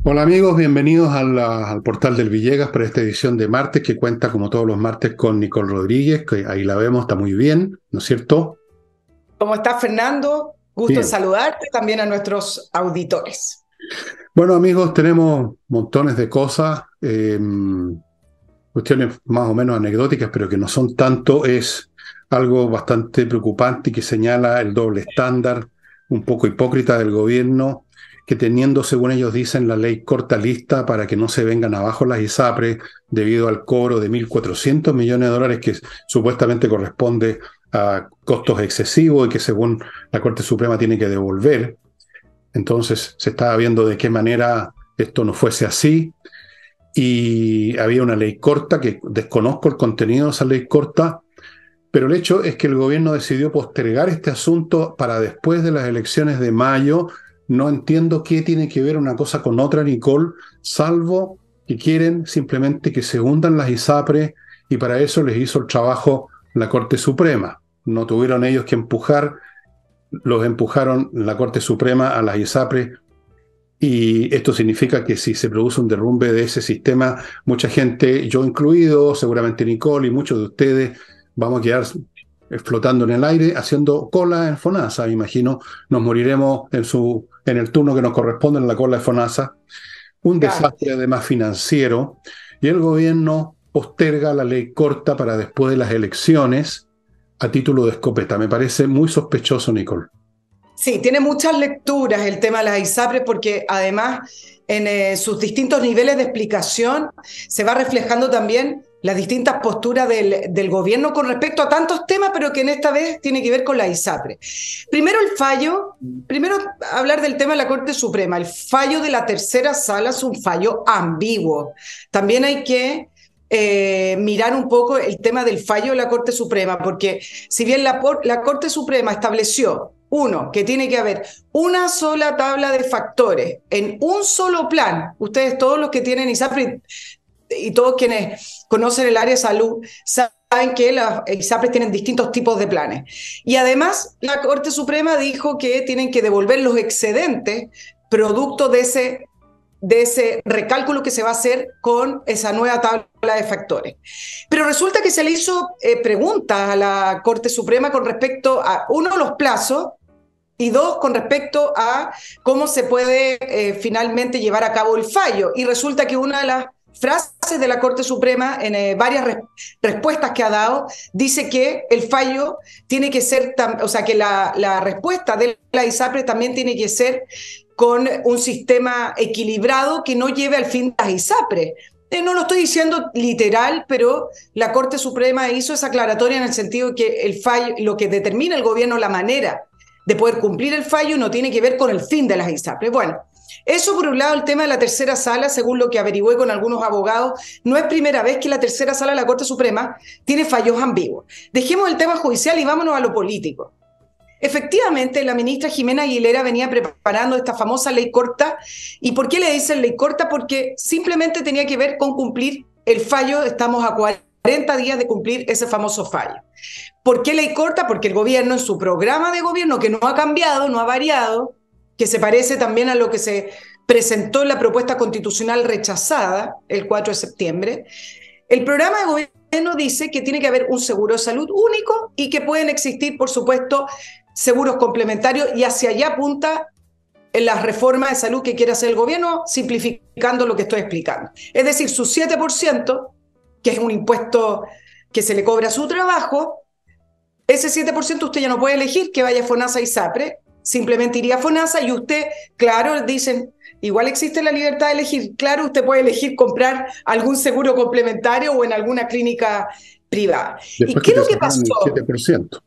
Hola amigos, bienvenidos al portal del Villegas para esta edición de martes que cuenta como todos los martes con Nicole Rodríguez, que ahí la vemos, está muy bien, ¿no es cierto? ¿Cómo estás, Fernando? Gusto en Bien. saludarte, también a nuestros auditores. Bueno amigos, tenemos montones de cosas, cuestiones más o menos anecdóticas, pero que no son tanto, es algo bastante preocupante y que señala el doble estándar, un poco hipócrita del gobierno, que teniendo, según ellos dicen, la ley corta lista para que no se vengan abajo las ISAPRES debido al cobro de 1.400 millones de dólares que supuestamente corresponde a costos excesivos y que según la Corte Suprema tiene que devolver. Entonces se estaba viendo de qué manera esto no fuese así y había una ley corta que desconozco el contenido de esa ley corta, pero el hecho es que el gobierno decidió postergar este asunto para después de las elecciones de mayo. No entiendo qué tiene que ver una cosa con otra, Nicole, salvo que quieren simplemente que se hundan las ISAPRES y para eso les hizo el trabajo la Corte Suprema. No tuvieron ellos que empujar, los empujaron la Corte Suprema a las ISAPRES y esto significa que si se produce un derrumbe de ese sistema, mucha gente, yo incluido, seguramente Nicole y muchos de ustedes, vamos a quedar flotando en el aire, haciendo cola en FONASA. Me imagino, nos moriremos en el turno que nos corresponde en la cola de FONASA. Un Claro. desastre además financiero, y el gobierno posterga la ley corta para después de las elecciones a título de escopeta. Me parece muy sospechoso, Nicole. Sí, tiene muchas lecturas el tema de las ISAPRES porque además en sus distintos niveles de explicación se va reflejando también las distintas posturas del gobierno con respecto a tantos temas, pero que en esta vez tiene que ver con la ISAPRE. Primero el fallo, primero hablar del tema de la Corte Suprema. El fallo de la tercera sala es un fallo ambiguo. También hay que mirar un poco el tema del fallo de la Corte Suprema, porque si bien la Corte Suprema estableció, uno, que tiene que haber una sola tabla de factores en un solo plan, ustedes todos los que tienen ISAPRE y todos quienes conocen el área de salud saben que las ISAPRES tienen distintos tipos de planes. Y además la Corte Suprema dijo que tienen que devolver los excedentes producto de ese recálculo que se va a hacer con esa nueva tabla de factores. Pero resulta que se le hizo preguntas a la Corte Suprema con respecto a, uno, los plazos, y dos, con respecto a cómo se puede finalmente llevar a cabo el fallo. Y resulta que una de las frases de la Corte Suprema, en varias respuestas que ha dado, dice que el fallo tiene que ser, o sea, que la respuesta de la ISAPRE también tiene que ser con un sistema equilibrado que no lleve al fin las ISAPRES. No lo estoy diciendo literal, pero la Corte Suprema hizo esa aclaratoria en el sentido de que el fallo, lo que determina el gobierno, la manera de poder cumplir el fallo, no tiene que ver con el fin de las ISAPRES. Bueno, eso por un lado, el tema de la tercera sala, según lo que averigüé con algunos abogados, no es primera vez que la tercera sala de la Corte Suprema tiene fallos ambiguos. Dejemos el tema judicial y vámonos a lo político. Efectivamente, la ministra Jimena Aguilera venía preparando esta famosa ley corta. ¿Y por qué le dicen ley corta? Porque simplemente tenía que ver con cumplir el fallo. Estamos a 40 días de cumplir ese famoso fallo. ¿Por qué ley corta? Porque el gobierno, en su programa de gobierno, que no ha cambiado, no ha variado, que se parece también a lo que se presentó en la propuesta constitucional rechazada el 4 de septiembre, el programa de gobierno dice que tiene que haber un seguro de salud único y que pueden existir, por supuesto, seguros complementarios, y hacia allá apunta en las reformas de salud que quiere hacer el gobierno, simplificando lo que estoy explicando. Es decir, su 7%, que es un impuesto que se le cobra a su trabajo, ese 7% usted ya no puede elegir que vaya a FONASA y SAPRE, simplemente iría a FONASA y usted, claro, dicen, igual existe la libertad de elegir, claro, usted puede elegir comprar algún seguro complementario o en alguna clínica privada. ¿Y Después qué que es te lo que sacaron el pasó? 7%.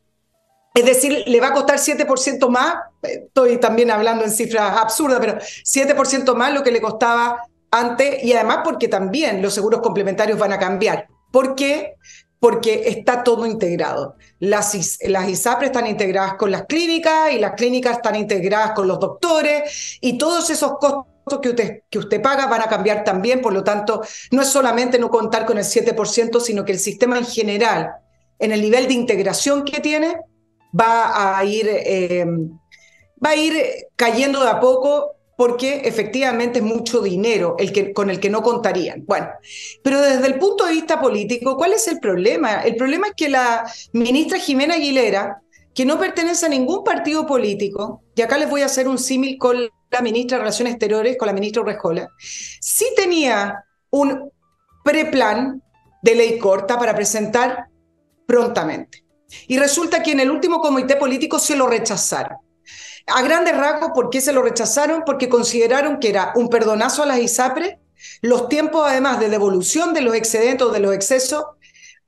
Es decir, le va a costar 7% más, estoy también hablando en cifras absurdas, pero 7% más lo que le costaba antes, y además porque también los seguros complementarios van a cambiar. ¿Por qué? Porque está todo integrado. Las ISAPRES están integradas con las clínicas y las clínicas están integradas con los doctores, y todos esos costos que usted paga van a cambiar también. Por lo tanto, no es solamente no contar con el 7%, sino que el sistema en general, en el nivel de integración que tiene, va a ir, va a ir cayendo de a poco, porque efectivamente es mucho dinero con el que no contarían. Bueno, pero desde el punto de vista político, ¿cuál es el problema? El problema es que la ministra Jimena Aguilera, que no pertenece a ningún partido político, y acá les voy a hacer un símil con la ministra de Relaciones Exteriores, con la ministra Urrejola, sí tenía un preplan de ley corta para presentar prontamente. Y resulta que en el último comité político se lo rechazaron. A grandes rasgos, ¿por qué se lo rechazaron? Porque consideraron que era un perdonazo a las ISAPRES, los tiempos además de devolución de los excedentes o de los excesos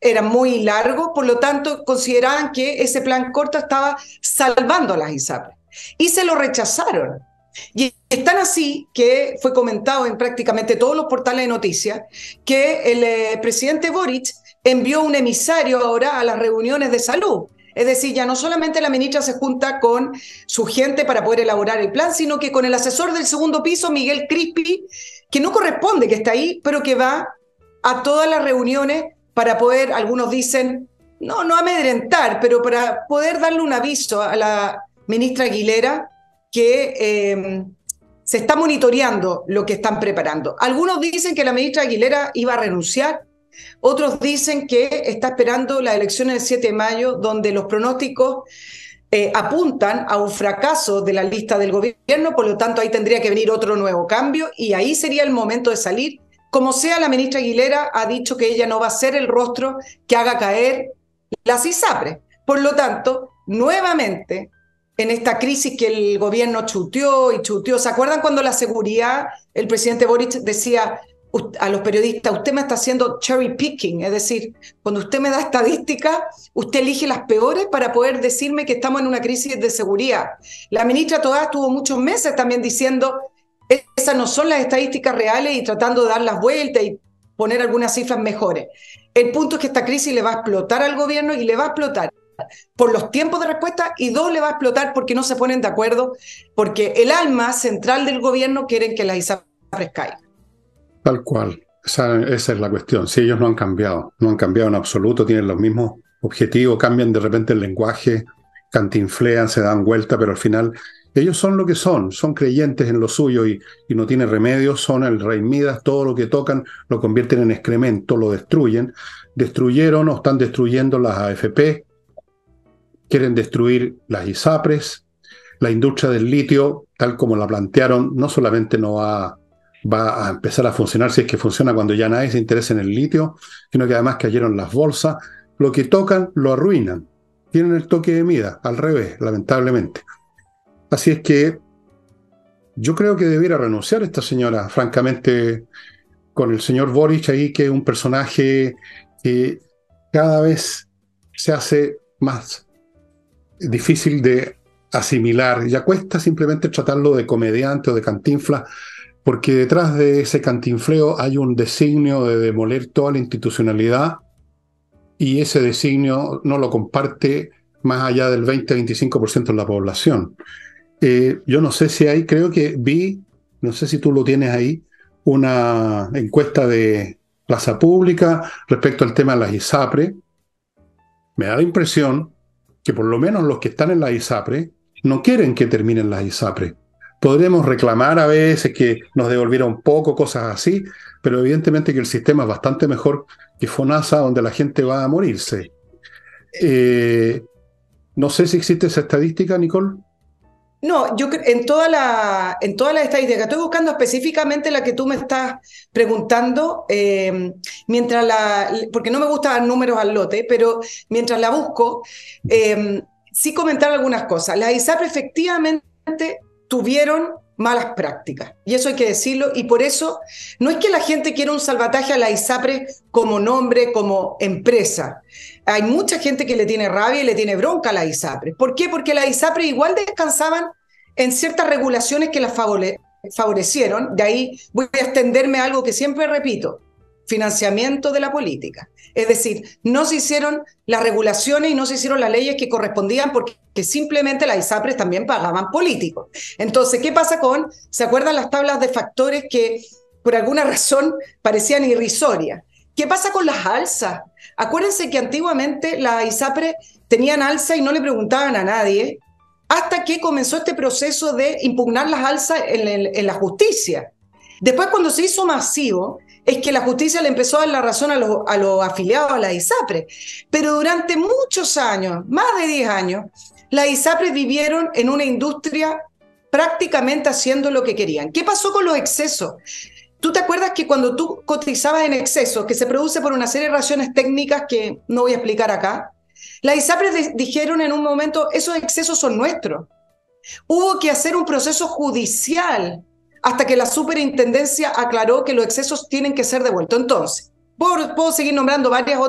eran muy largos, por lo tanto consideraban que ese plan corto estaba salvando a las ISAPRES y se lo rechazaron. Y es tan así que fue comentado en prácticamente todos los portales de noticias que el presidente Boric envió un emisario ahora a las reuniones de salud. Es decir, ya no solamente la ministra se junta con su gente para poder elaborar el plan, sino que con el asesor del segundo piso, Miguel Crispi, que no corresponde que está ahí, pero que va a todas las reuniones para poder, algunos dicen, no amedrentar, pero para poder darle un aviso a la ministra Aguilera que se está monitoreando lo que están preparando. Algunos dicen que la ministra Aguilera iba a renunciar, otros dicen que está esperando las elecciones del 7 de mayo, donde los pronósticos apuntan a un fracaso de la lista del gobierno, por lo tanto ahí tendría que venir otro nuevo cambio y ahí sería el momento de salir. Como sea, la ministra Aguilera ha dicho que ella no va a ser el rostro que haga caer las ISAPRES. Por lo tanto, nuevamente, en esta crisis que el gobierno chuteó y chuteó, ¿se acuerdan cuando la seguridad, el presidente Boric decía a los periodistas, usted me está haciendo cherry picking? Es decir, cuando usted me da estadísticas, usted elige las peores para poder decirme que estamos en una crisis de seguridad. La ministra Toá estuvo muchos meses también diciendo, esas no son las estadísticas reales y tratando de dar las vueltas y poner algunas cifras mejores. El punto es que esta crisis le va a explotar al gobierno y le va a explotar por los tiempos de respuesta y dos, le va a explotar porque no se ponen de acuerdo, porque el alma central del gobierno quieren que las ISAPRES caigan. Tal cual, esa es la cuestión. Si ellos no han cambiado en absoluto, tienen los mismos objetivos, cambian de repente el lenguaje, cantinflean, se dan vuelta, pero al final ellos son lo que son creyentes en lo suyo y no tienen remedio, son el rey Midas, todo lo que tocan lo convierten en excremento, lo destruyen. Destruyeron o están destruyendo las AFP, quieren destruir las ISAPRES, la industria del litio, tal como la plantearon, no solamente no va a empezar a funcionar, si es que funciona cuando ya nadie se interesa en el litio, sino que además cayeron las bolsas, lo que tocan lo arruinan. Tienen el toque de Midas, al revés, lamentablemente. Así es que yo creo que debiera renunciar esta señora, francamente, con el señor Boric ahí, que es un personaje que cada vez se hace más difícil de asimilar. Ya cuesta simplemente tratarlo de comediante o de cantinfla, porque detrás de ese cantinfleo hay un designio de demoler toda la institucionalidad y ese designio no lo comparte más allá del 20-25% de la población. Yo no sé si hay, creo que vi, no sé si tú lo tienes ahí, una encuesta de Plaza Pública respecto al tema de las ISAPRES. Me da la impresión que por lo menos los que están en las ISAPRES no quieren que terminen las ISAPRES. Podremos reclamar a veces que nos devolviera un poco, cosas así, pero evidentemente que el sistema es bastante mejor que FONASA, donde la gente va a morirse. No sé si existe esa estadística, Nicole. No, yo en todas las estadísticas, estoy buscando específicamente la que tú me estás preguntando, porque no me gusta dar números al lote, pero mientras la busco, sí comentar algunas cosas. Las ISAPRES efectivamente tuvieron malas prácticas, y eso hay que decirlo, y por eso no es que la gente quiera un salvataje a la ISAPRES como nombre, como empresa. Hay mucha gente que le tiene rabia y le tiene bronca a la ISAPRES. ¿Por qué? Porque las ISAPRES igual descansaban en ciertas regulaciones que las favorecieron. De ahí voy a extenderme a algo que siempre repito: financiamiento de la política. Es decir, no se hicieron las regulaciones y no se hicieron las leyes que correspondían porque simplemente las ISAPRES también pagaban políticos. Entonces, ¿qué pasa ¿se acuerdan las tablas de factores que por alguna razón parecían irrisorias? ¿Qué pasa con las alzas? Acuérdense que antiguamente las ISAPRES tenían alza y no le preguntaban a nadie hasta que comenzó este proceso de impugnar las alzas en la justicia. Después, cuando se hizo masivo, es que la justicia le empezó a dar la razón a los afiliados a las ISAPRES. Pero durante muchos años, más de 10 años, las ISAPRES vivieron en una industria prácticamente haciendo lo que querían. ¿Qué pasó con los excesos? ¿Tú te acuerdas que cuando tú cotizabas en exceso, que se produce por una serie de razones técnicas que no voy a explicar acá, las ISAPRES dijeron en un momento, esos excesos son nuestros? Hubo que hacer un proceso judicial hasta que la superintendencia aclaró que los excesos tienen que ser devueltos. Entonces, puedo seguir nombrando varios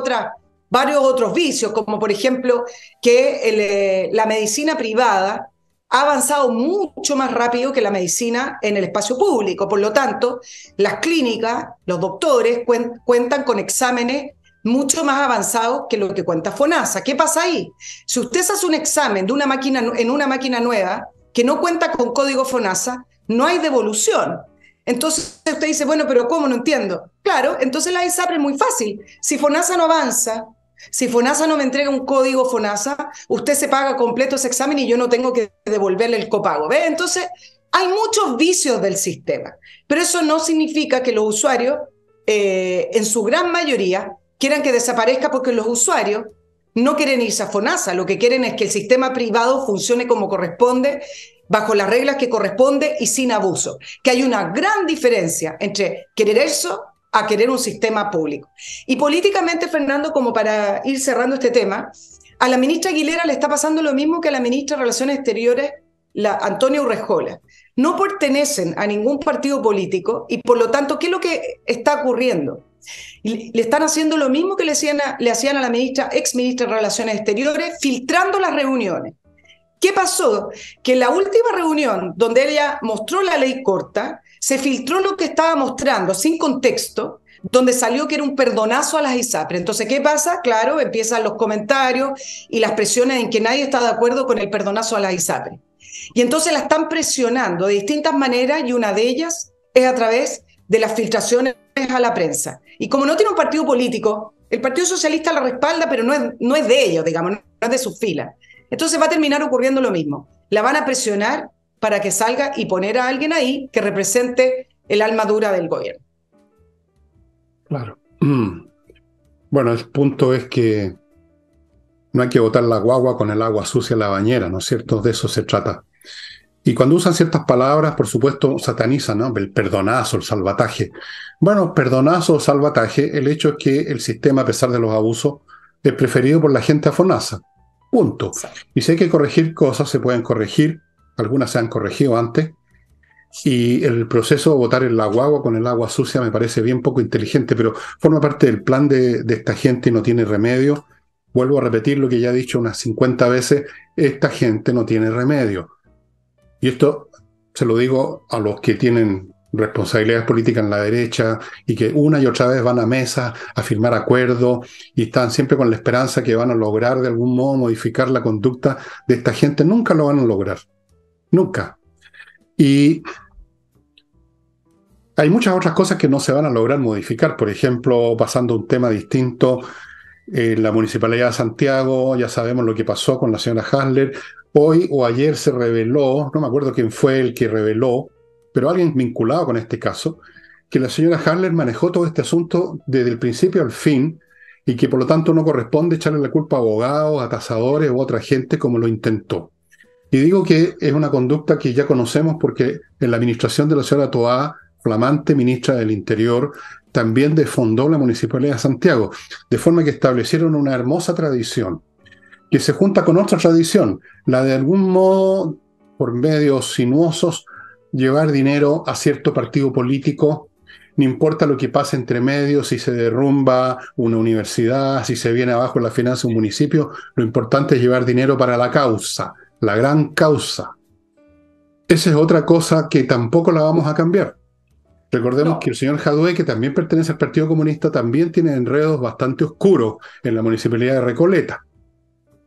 otros vicios, como por ejemplo que la medicina privada ha avanzado mucho más rápido que la medicina en el espacio público. Por lo tanto, las clínicas, los doctores cuentan con exámenes mucho más avanzados que lo que cuenta FONASA. ¿Qué pasa ahí? Si usted hace un examen de una máquina, en una máquina nueva que no cuenta con código FONASA, no hay devolución. Entonces usted dice, bueno, pero ¿cómo? No entiendo. Claro, entonces la ISAPRE es muy fácil. Si FONASA no avanza, si FONASA no me entrega un código FONASA, usted se paga completo ese examen y yo no tengo que devolverle el copago. ¿Ve? Entonces hay muchos vicios del sistema, pero eso no significa que los usuarios, en su gran mayoría, quieran que desaparezca, porque los usuarios no quieren irse a FONASA, lo que quieren es que el sistema privado funcione como corresponde, bajo las reglas que corresponde y sin abuso. Que hay una gran diferencia entre querer eso a querer un sistema público. Y políticamente, Fernando, como para ir cerrando este tema, a la ministra Aguilera le está pasando lo mismo que a la ministra de Relaciones Exteriores, la Antonia Urrejola. No pertenecen a ningún partido político y por lo tanto, ¿qué es lo que está ocurriendo? Le están haciendo lo mismo que le hacían a la ex ministra de Relaciones Exteriores, filtrando las reuniones. ¿Qué pasó? Que en la última reunión donde ella mostró la ley corta, se filtró lo que estaba mostrando sin contexto, donde salió que era un perdonazo a las ISAPRES. Entonces, ¿qué pasa? Claro, empiezan los comentarios y las presiones en que nadie está de acuerdo con el perdonazo a las ISAPRES. Y entonces la están presionando de distintas maneras y una de ellas es a través de las filtraciones a la prensa. Y como no tiene un partido político, el Partido Socialista la respalda, pero no es de ellos, digamos, no es de sus filas. Entonces va a terminar ocurriendo lo mismo. La van a presionar para que salga y poner a alguien ahí que represente el alma dura del gobierno. Claro. Bueno, el punto es que no hay que botar la guagua con el agua sucia en la bañera, ¿no es cierto? De eso se trata. Y cuando usan ciertas palabras, por supuesto, satanizan, ¿no? El perdonazo, el salvataje. Bueno, perdonazo o salvataje, el hecho es que el sistema, a pesar de los abusos, es preferido por la gente a FONASA. Punto. Y si hay que corregir cosas, se pueden corregir. Algunas se han corregido antes. Y el proceso de botar el guagua con el agua sucia me parece bien poco inteligente, pero forma parte del plan de esta gente y no tiene remedio. Vuelvo a repetir lo que ya he dicho unas 50 veces, esta gente no tiene remedio. Y esto se lo digo a los que tienen responsabilidades políticas en la derecha y que una y otra vez van a mesa a firmar acuerdos y están siempre con la esperanza que van a lograr de algún modo modificar la conducta de esta gente. Nunca lo van a lograr. Nunca. Y hay muchas otras cosas que no se van a lograr modificar. Por ejemplo, pasando a un tema distinto, en la Municipalidad de Santiago, ya sabemos lo que pasó con la señora Hasler. Hoy o ayer se reveló, no me acuerdo quién fue el que reveló, pero alguien vinculado con este caso, que la señora Hasler manejó todo este asunto desde el principio al fin y que por lo tanto no corresponde echarle la culpa a abogados, a tasadores u otra gente como lo intentó. Y digo que es una conducta que ya conocemos porque en la administración de la señora Toá, flamante ministra del Interior, también desfondó la Municipalidad de Santiago, de forma que establecieron una hermosa tradición que se junta con otra tradición, la de algún modo, por medios sinuosos, llevar dinero a cierto partido político, no importa lo que pase entre medios, si se derrumba una universidad, si se viene abajo la finanza de un municipio, lo importante es llevar dinero para la causa, la gran causa. Esa es otra cosa que tampoco la vamos a cambiar. Recordemos que el señor Jadue, que también pertenece al Partido Comunista, también tiene enredos bastante oscuros en la municipalidad de Recoleta.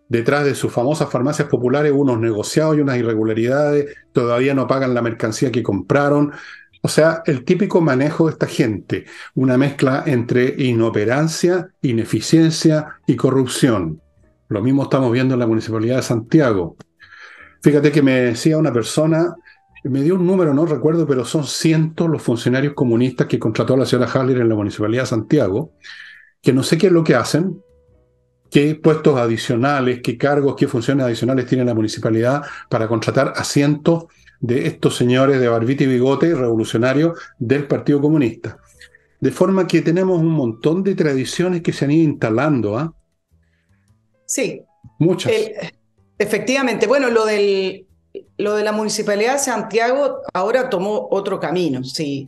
Detrás de sus famosas farmacias populares hubo unos negociados y unas irregularidades, todavía no pagan la mercancía que compraron. O sea, el típico manejo de esta gente, una mezcla entre inoperancia, ineficiencia y corrupción. Lo mismo estamos viendo en la Municipalidad de Santiago. Fíjate que me decía una persona, me dio un número, no recuerdo, pero son cientos los funcionarios comunistas que contrató la señora Haller en la Municipalidad de Santiago, que no sé qué es lo que hacen, qué puestos adicionales, qué cargos, qué funciones adicionales tiene la municipalidad para contratar a cientos de estos señores de barbita y bigote revolucionarios del Partido Comunista. De forma que tenemos un montón de tradiciones que se han ido instalando, ¿ah? Sí, Muchas. efectivamente. Bueno, lo de la Municipalidad de Santiago ahora tomó otro camino, sí,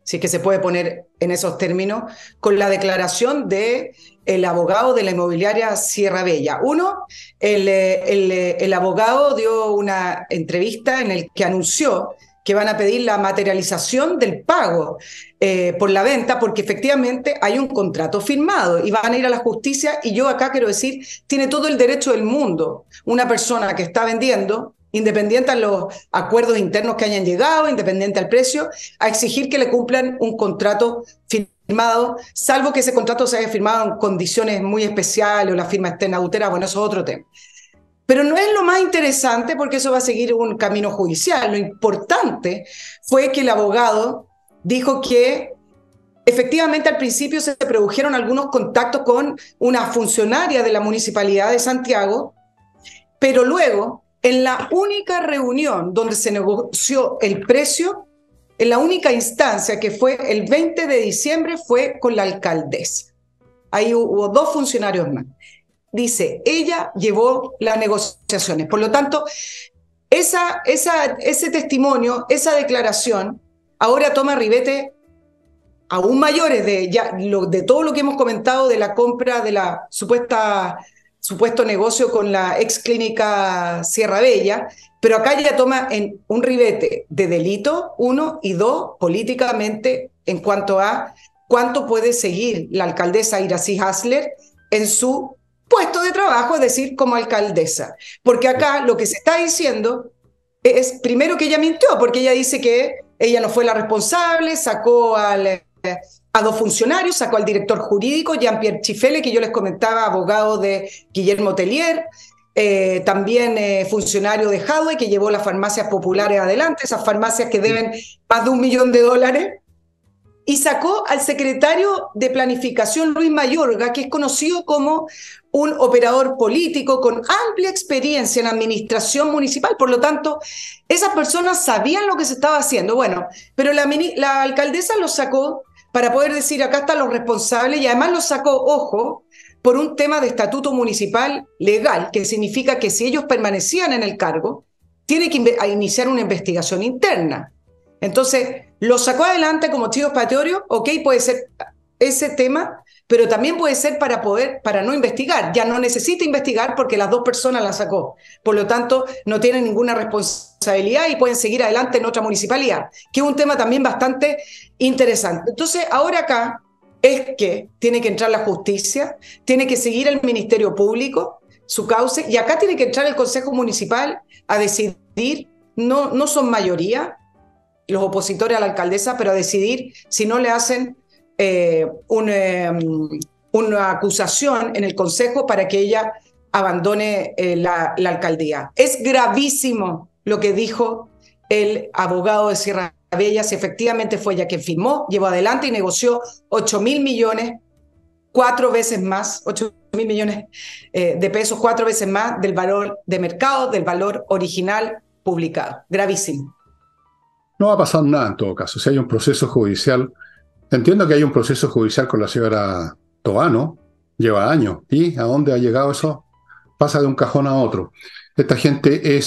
sí que se puede poner en esos términos, con la declaración de el abogado de la inmobiliaria Sierra Bella. El abogado dio una entrevista en el que anunció que van a pedir la materialización del pago por la venta, porque efectivamente hay un contrato firmado y van a ir a la justicia. Y yo acá quiero decir, tiene todo el derecho del mundo una persona que está vendiendo, independiente a los acuerdos internos que hayan llegado, independiente al precio, a exigir que le cumplan un contrato firmado, salvo que ese contrato se haya firmado en condiciones muy especiales o la firma esté en adulterada. Bueno, eso es otro tema. Pero no es lo más interesante porque eso va a seguir un camino judicial. Lo importante fue que el abogado dijo que efectivamente al principio se produjeron algunos contactos con una funcionaria de la Municipalidad de Santiago, pero luego, en la única reunión donde se negoció el precio, en la única instancia que fue el 20 de diciembre fue con la alcaldesa. Ahí hubo dos funcionarios más. Dice, ella llevó las negociaciones. Por lo tanto, ese testimonio, esa declaración, ahora toma ribete aún mayores de todo lo que hemos comentado de la compra de la supuesto negocio con la ex clínica Sierra Bella, pero acá ya toma en un ribete de delito, uno, y dos, políticamente, en cuanto a cuánto puede seguir la alcaldesa Iracy Hasler en su puesto de trabajo, es decir, como alcaldesa. Porque acá lo que se está diciendo es, primero, que ella mintió, porque ella dice que ella no fue la responsable, sacó a dos funcionarios, sacó al director jurídico, Jean-Pierre Chifele, que yo les comentaba, abogado de Guillermo Tellier, también funcionario de Hadwe, que llevó las farmacias populares adelante, esas farmacias que deben más de $1 millón, y sacó al secretario de Planificación, Luis Mayorga, que es conocido como un operador político con amplia experiencia en administración municipal. Por lo tanto, esas personas sabían lo que se estaba haciendo. Bueno, pero la alcaldesa los sacó para poder decir, acá están los responsables, y además los sacó, ojo, por un tema de estatuto municipal legal, que significa que si ellos permanecían en el cargo, tiene que iniciar una investigación interna. Entonces, lo sacó adelante como chivo expiatorio, ok, puede ser ese tema, pero también puede ser para no investigar. Ya no necesita investigar porque las dos personas la sacó. Por lo tanto, no tienen ninguna responsabilidad y pueden seguir adelante en otra municipalidad, que es un tema también bastante interesante. Entonces, ahora acá es que tiene que entrar la justicia, tiene que seguir el Ministerio Público, su cauce, y acá tiene que entrar el Consejo Municipal a decidir, no son mayoría los opositores a la alcaldesa, pero a decidir si no le hacen una acusación en el Consejo para que ella abandone la alcaldía. Es gravísimo lo que dijo el abogado de Sierra Bella, si efectivamente fue ella quien firmó, llevó adelante y negoció 8.000 millones, 4 veces más, 8.000 millones de pesos, 4 veces más del valor de mercado, del valor original publicado. Gravísimo. No va a pasar nada en todo caso. Si hay un proceso judicial, entiendo que hay un proceso judicial con la señora Toano, lleva años. ¿Y a dónde ha llegado eso? Pasa de un cajón a otro. Esta gente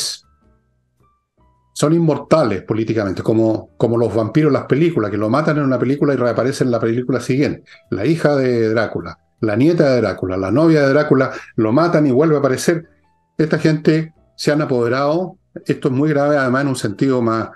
son inmortales políticamente, como los vampiros en las películas, que lo matan en una película y reaparece en la película siguiente. La hija de Drácula, la nieta de Drácula, la novia de Drácula, lo matan y vuelve a aparecer. Esta gente se han apoderado, esto es muy grave además en un sentido más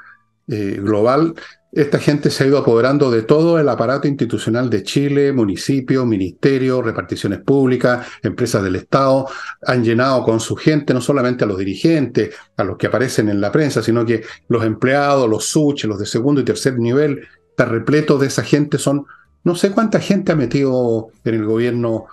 global. Esta gente se ha ido apoderando de todo el aparato institucional de Chile, municipios, ministerios, reparticiones públicas, empresas del Estado. Han llenado con su gente no solamente a los dirigentes, a los que aparecen en la prensa, sino que los empleados, los suches, los de segundo y tercer nivel, está repleto de esa gente. No sé cuánta gente ha metido en el gobierno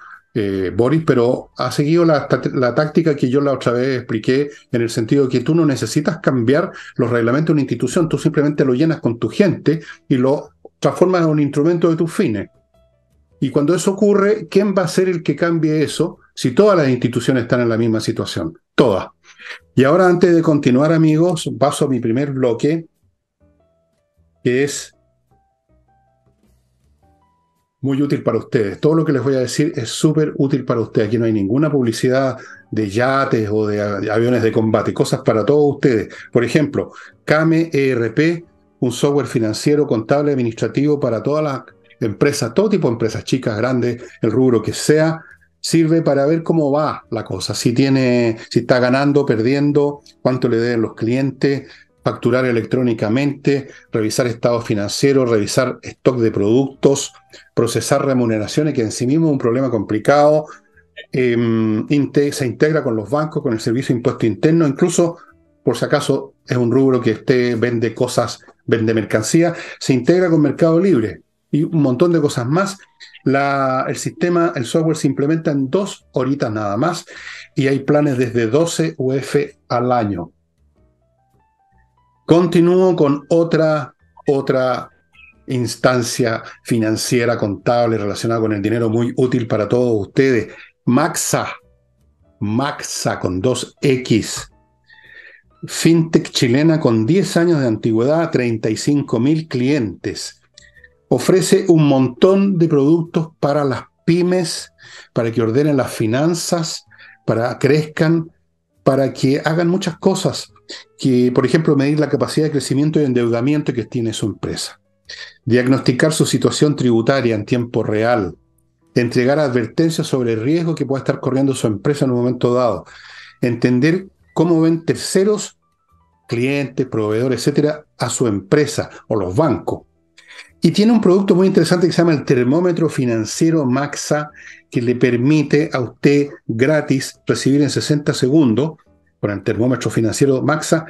Boris, pero ha seguido la táctica que yo la otra vez expliqué, en el sentido de que tú no necesitas cambiar los reglamentos de una institución, tú simplemente lo llenas con tu gente y lo transformas en un instrumento de tus fines. Y cuando eso ocurre, ¿quién va a ser el que cambie eso si todas las instituciones están en la misma situación? Todas. Y ahora, antes de continuar, amigos, paso a mi primer bloque, que es muy útil para ustedes. Todo lo que les voy a decir es súper útil para ustedes. Aquí no hay ninguna publicidad de yates o de aviones de combate, cosas para todos ustedes. Por ejemplo, Kame ERP, un software financiero, contable, administrativo para todas las empresas, todo tipo de empresas, chicas, grandes, el rubro que sea, sirve para ver cómo va la cosa, si está ganando, perdiendo, cuánto le deben los clientes, facturar electrónicamente, revisar estados financieros, revisar stock de productos, procesar remuneraciones, que en sí mismo es un problema complicado. Se integra con los bancos, con el servicio de impuesto interno, incluso, por si acaso es un rubro que usted vende cosas, vende mercancía, se integra con Mercado Libre y un montón de cosas más. El software se implementa en 2 horitas nada más y hay planes desde 12 UF al año. Continúo con otra instancia financiera, contable, relacionada con el dinero, muy útil para todos ustedes. Maxa con 2X. Fintech chilena con 10 años de antigüedad, 35.000 clientes. Ofrece un montón de productos para las pymes, para que ordenen las finanzas, para que crezcan, para que hagan muchas cosas. Que, por ejemplo, medir la capacidad de crecimiento y endeudamiento que tiene su empresa. Diagnosticar su situación tributaria en tiempo real. Entregar advertencias sobre el riesgo que pueda estar corriendo su empresa en un momento dado. Entender cómo ven terceros, clientes, proveedores, etcétera, a su empresa o los bancos. Y tiene un producto muy interesante que se llama el termómetro financiero Maxa, que le permite a usted gratis recibir en 60 segundos, con el termómetro financiero Maxa,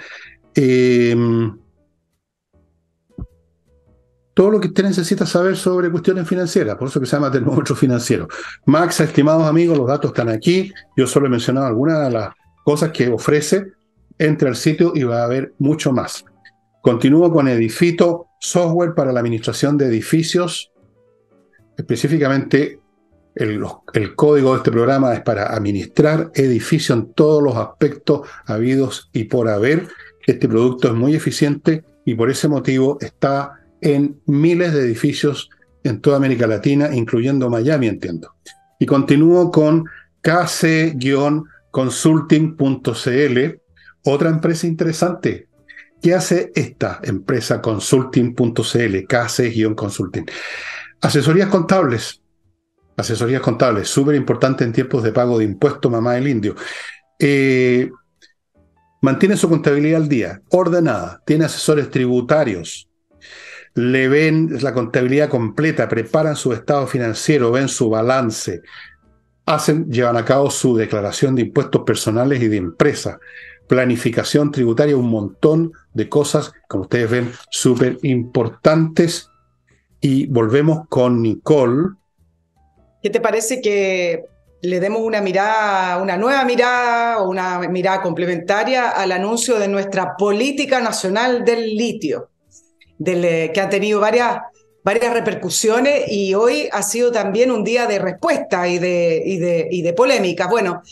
todo lo que usted necesita saber sobre cuestiones financieras, por eso que se llama termómetro financiero. Maxa, estimados amigos, los datos están aquí. Yo solo he mencionado algunas de las cosas que ofrece. Entre al sitio y va a haber mucho más. Continúo con Edifito, software para la administración de edificios. Específicamente, el código de este programa es para administrar edificios en todos los aspectos habidos y por haber. Este producto es muy eficiente y por ese motivo está en miles de edificios en toda América Latina, incluyendo Miami, entiendo. Y continúo con KC-Consulting.cl, otra empresa interesante. ¿Qué hace esta empresa Consulting.cl, KC-Consulting? Asesorías contables, súper importante en tiempos de pago de impuestos, mamá del indio. Mantiene su contabilidad al día, ordenada, tiene asesores tributarios, le ven la contabilidad completa, preparan su estado financiero, ven su balance, llevan a cabo su declaración de impuestos personales y de empresa, planificación tributaria, un montón de cosas, como ustedes ven, súper importantes. Y volvemos con Nicole. ¿Qué te parece que le demos una nueva mirada o una mirada complementaria al anuncio de nuestra política nacional del litio, que ha tenido varias repercusiones y hoy ha sido también un día de respuesta y de polémica? Bueno,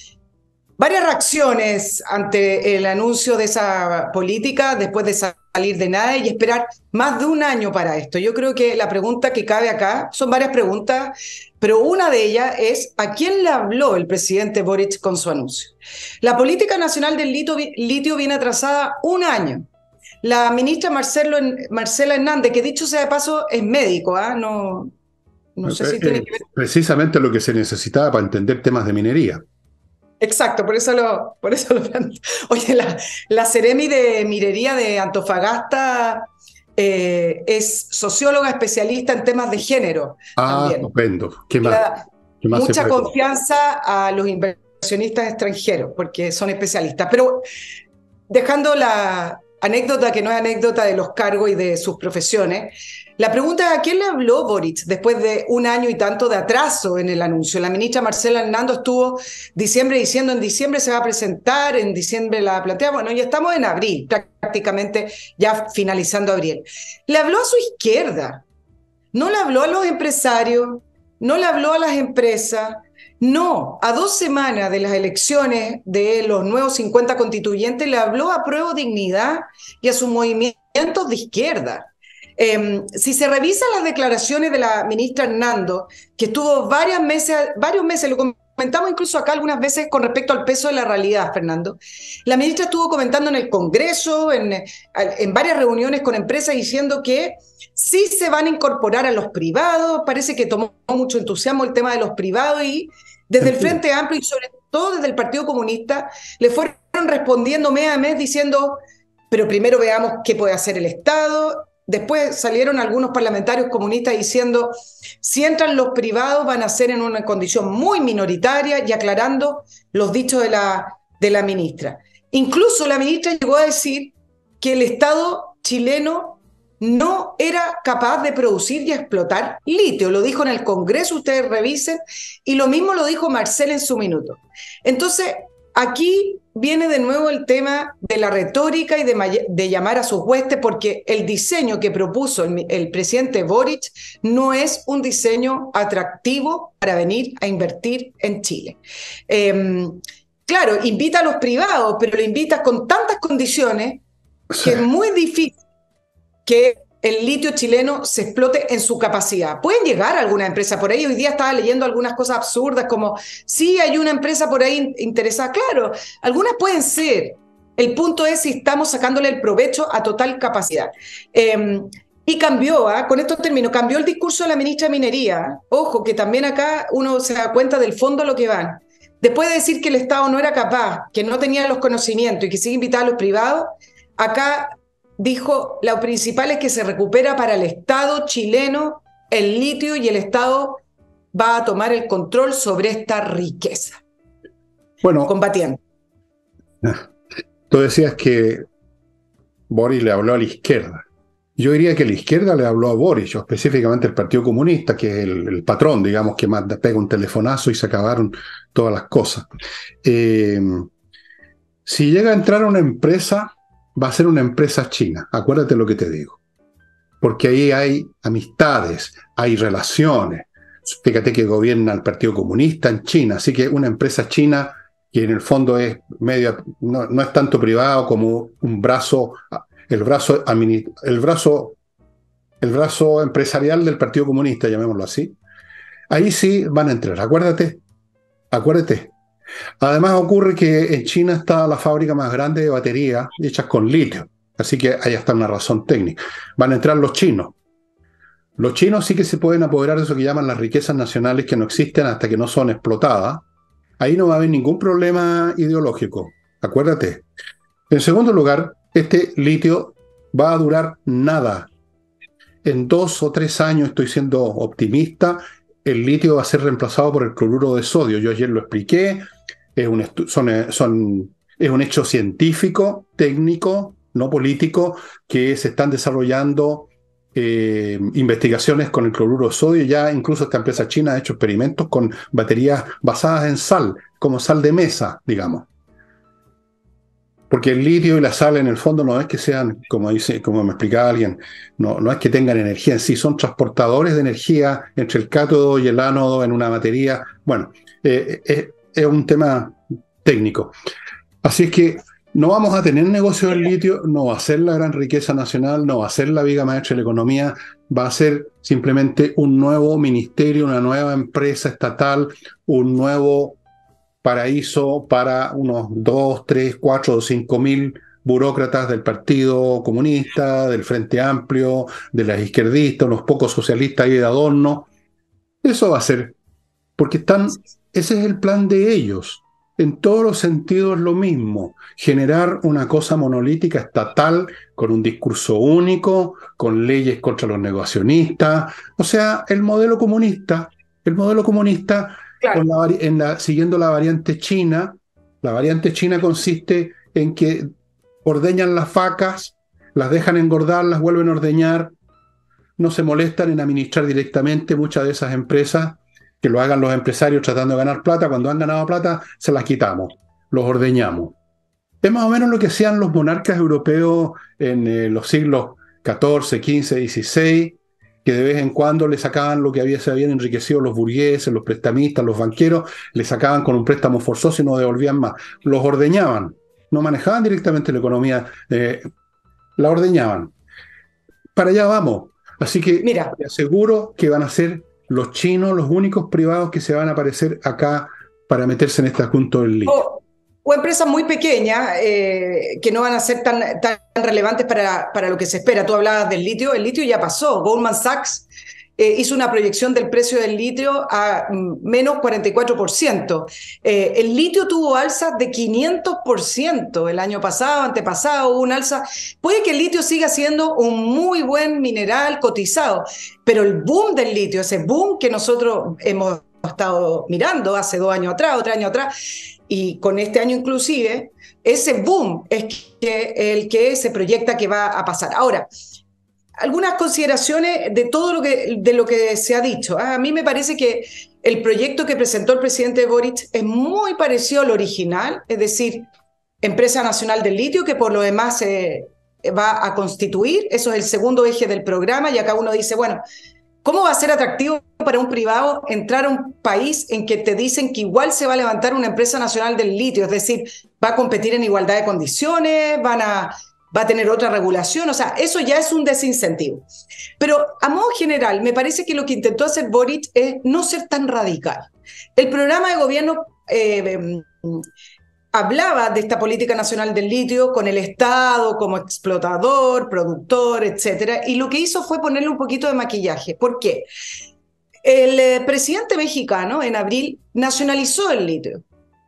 varias reacciones ante el anuncio de esa política después de salir de nada y esperar más de un año para esto. Yo creo que la pregunta que cabe acá, son varias preguntas, pero una de ellas es: ¿a quién le habló el presidente Boric con su anuncio? La política nacional del litio viene atrasada un año. La ministra Marcela Hernández, que dicho sea de paso es médico, no sé si tiene que ver. Precisamente lo que se necesitaba para entender temas de minería. Exacto, por eso lo planteé. Oye, la Seremi de Minería de Antofagasta es socióloga especialista en temas de género. También. Estupendo. ¿Qué más? Mucha confianza a los inversionistas extranjeros, porque son especialistas. Pero dejando la anécdota, que no es anécdota, de los cargos y de sus profesiones, La pregunta es: ¿a quién le habló Boric después de un año y tanto de atraso en el anuncio? La ministra Marcela Hernando estuvo diciembre diciendo en diciembre se va a presentar, en diciembre la plantea. Bueno, ya estamos en abril, prácticamente ya finalizando abril. Le habló a su izquierda, no le habló a los empresarios, no le habló a las empresas. No, a 2 semanas de las elecciones de los nuevos 50 constituyentes le habló a Prueba Dignidad y a sus movimientos de izquierda. Si se revisan las declaraciones de la ministra Hernando, que estuvo varios meses, lo comentamos incluso acá algunas veces con respecto al peso de la realidad, Fernando, la ministra estuvo comentando en el Congreso, en varias reuniones con empresas, diciendo que sí se van a incorporar a los privados. Parece que tomó mucho entusiasmo el tema de los privados, y desde el Frente Amplio y sobre todo desde el Partido Comunista le fueron respondiendo mes a mes diciendo: pero primero veamos qué puede hacer el Estado. Después salieron algunos parlamentarios comunistas diciendo: si entran los privados van a ser en una condición muy minoritaria, y aclarando los dichos de la ministra. Incluso la ministra llegó a decir que el Estado chileno no era capaz de producir y explotar litio. Lo dijo en el Congreso, ustedes revisen, y lo mismo lo dijo Marcel en su minuto. Entonces, aquí viene de nuevo el tema de la retórica y de llamar a sus huestes, porque el diseño que propuso el presidente Boric no es un diseño atractivo para venir a invertir en Chile. Claro, invita a los privados, pero lo invita con tantas condiciones que es muy difícil que el litio chileno se explote en su capacidad. Pueden llegar alguna empresa por ahí. Hoy día estaba leyendo algunas cosas absurdas como: sí, hay una empresa por ahí interesada. Claro, algunas pueden ser. El punto es si estamos sacándole el provecho a total capacidad. Y cambió, con estos términos, cambió el discurso de la ministra de Minería. Ojo, que también acá uno se da cuenta del fondo a lo que van. Después de decir que el Estado no era capaz, que no tenía los conocimientos y que sigue invitando a los privados, acá dijo: lo principal es que se recupera para el Estado chileno el litio y el Estado va a tomar el control sobre esta riqueza. Bueno, combatiendo. Tú decías que Boris le habló a la izquierda. Yo diría que la izquierda le habló a Boris, o específicamente el Partido Comunista, que es el patrón, digamos, que más pega un telefonazo y se acabaron todas las cosas. Si llega a entrar una empresa, va a ser una empresa china. Acuérdate lo que te digo. Porque ahí hay amistades, hay relaciones. Fíjate que gobierna el Partido Comunista en China, así que una empresa china que en el fondo es medio, no es tanto privado como un brazo, el brazo empresarial del Partido Comunista, llamémoslo así. Ahí sí van a entrar. Acuérdate. Además ocurre que en China está la fábrica más grande de baterías hechas con litio, así que ahí está una razón técnica. Van a entrar los chinos. Los chinos sí que se pueden apoderar de eso que llaman las riquezas nacionales, que no existen hasta que no son explotadas. Ahí no va a haber ningún problema ideológico, acuérdate. En segundo lugar, este litio va a durar nada. En 2 o 3 años, estoy siendo optimista, el litio va a ser reemplazado por el cloruro de sodio. Yo ayer lo expliqué. Es un hecho científico, técnico, no político, que se están desarrollando investigaciones con el cloruro de sodio. Ya incluso esta empresa china ha hecho experimentos con baterías basadas en sal, como sal de mesa, digamos. Porque el litio y la sal en el fondo no es que sean, como me explicaba alguien, no es que tengan energía en sí, son transportadores de energía entre el cátodo y el ánodo en una batería. Bueno, es un tema técnico. Así es que no vamos a tener negocio del litio, no va a ser la gran riqueza nacional, no va a ser la viga maestra de la economía, va a ser simplemente un nuevo ministerio, una nueva empresa estatal, un nuevo paraíso para unos 2, 3, 4 o 5 mil burócratas del Partido Comunista, del Frente Amplio, de las izquierdistas, unos pocos socialistas ahí de adorno. Eso va a ser, porque ese es el plan de ellos. En todos los sentidos lo mismo, generar una cosa monolítica estatal con un discurso único, con leyes contra los negacionistas, o sea, el modelo comunista, claro. Siguiendo la variante china. La variante china consiste en que ordeñan las vacas, las dejan engordar, las vuelven a ordeñar, no se molestan en administrar directamente muchas de esas empresas, que lo hagan los empresarios tratando de ganar plata. Cuando han ganado plata, se las quitamos, los ordeñamos. Es más o menos lo que hacían los monarcas europeos en los siglos XIV, XV, XVI, que de vez en cuando le sacaban lo que se habían enriquecido los burgueses, los prestamistas, los banqueros, le sacaban con un préstamo forzoso y no devolvían más. Los ordeñaban, no manejaban directamente la economía, la ordeñaban. Para allá vamos. Así que Mira, te aseguro que van a ser los chinos los únicos privados que se van a aparecer acá para meterse en este asunto del litio. o empresas muy pequeñas que no van a ser tan relevantes para lo que se espera. Tú hablabas del litio, el litio ya pasó. Goldman Sachs hizo una proyección del precio del litio a menos 44%. El litio tuvo alzas de 500% el año pasado, antepasado, hubo un alza. Puede que el litio siga siendo un muy buen mineral cotizado, pero el boom del litio, ese boom que nosotros hemos estado mirando hace 2 años atrás, 3 años atrás, y con este año inclusive, ese boom es el que se proyecta que va a pasar. Ahora, algunas consideraciones de todo lo que se ha dicho. A mí me parece que el proyecto que presentó el presidente Boric es muy parecido al original, es decir, Empresa Nacional del Litio, que por lo demás se va a constituir. Eso es el segundo eje del programa, y acá uno dice, bueno, ¿cómo va a ser atractivo para un privado entrar a un país en que te dicen que igual se va a levantar una empresa nacional del litio? Es decir, va a competir en igualdad de condiciones, va a tener otra regulación, o sea, eso ya es un desincentivo. Pero a modo general, me parece que lo que intentó hacer Boric es no ser tan radical. El programa de gobierno hablaba de esta política nacional del litio con el Estado como explotador, productor, etcétera, y lo que hizo fue ponerle un poquito de maquillaje. ¿Por qué? El presidente mexicano en abril nacionalizó el litio,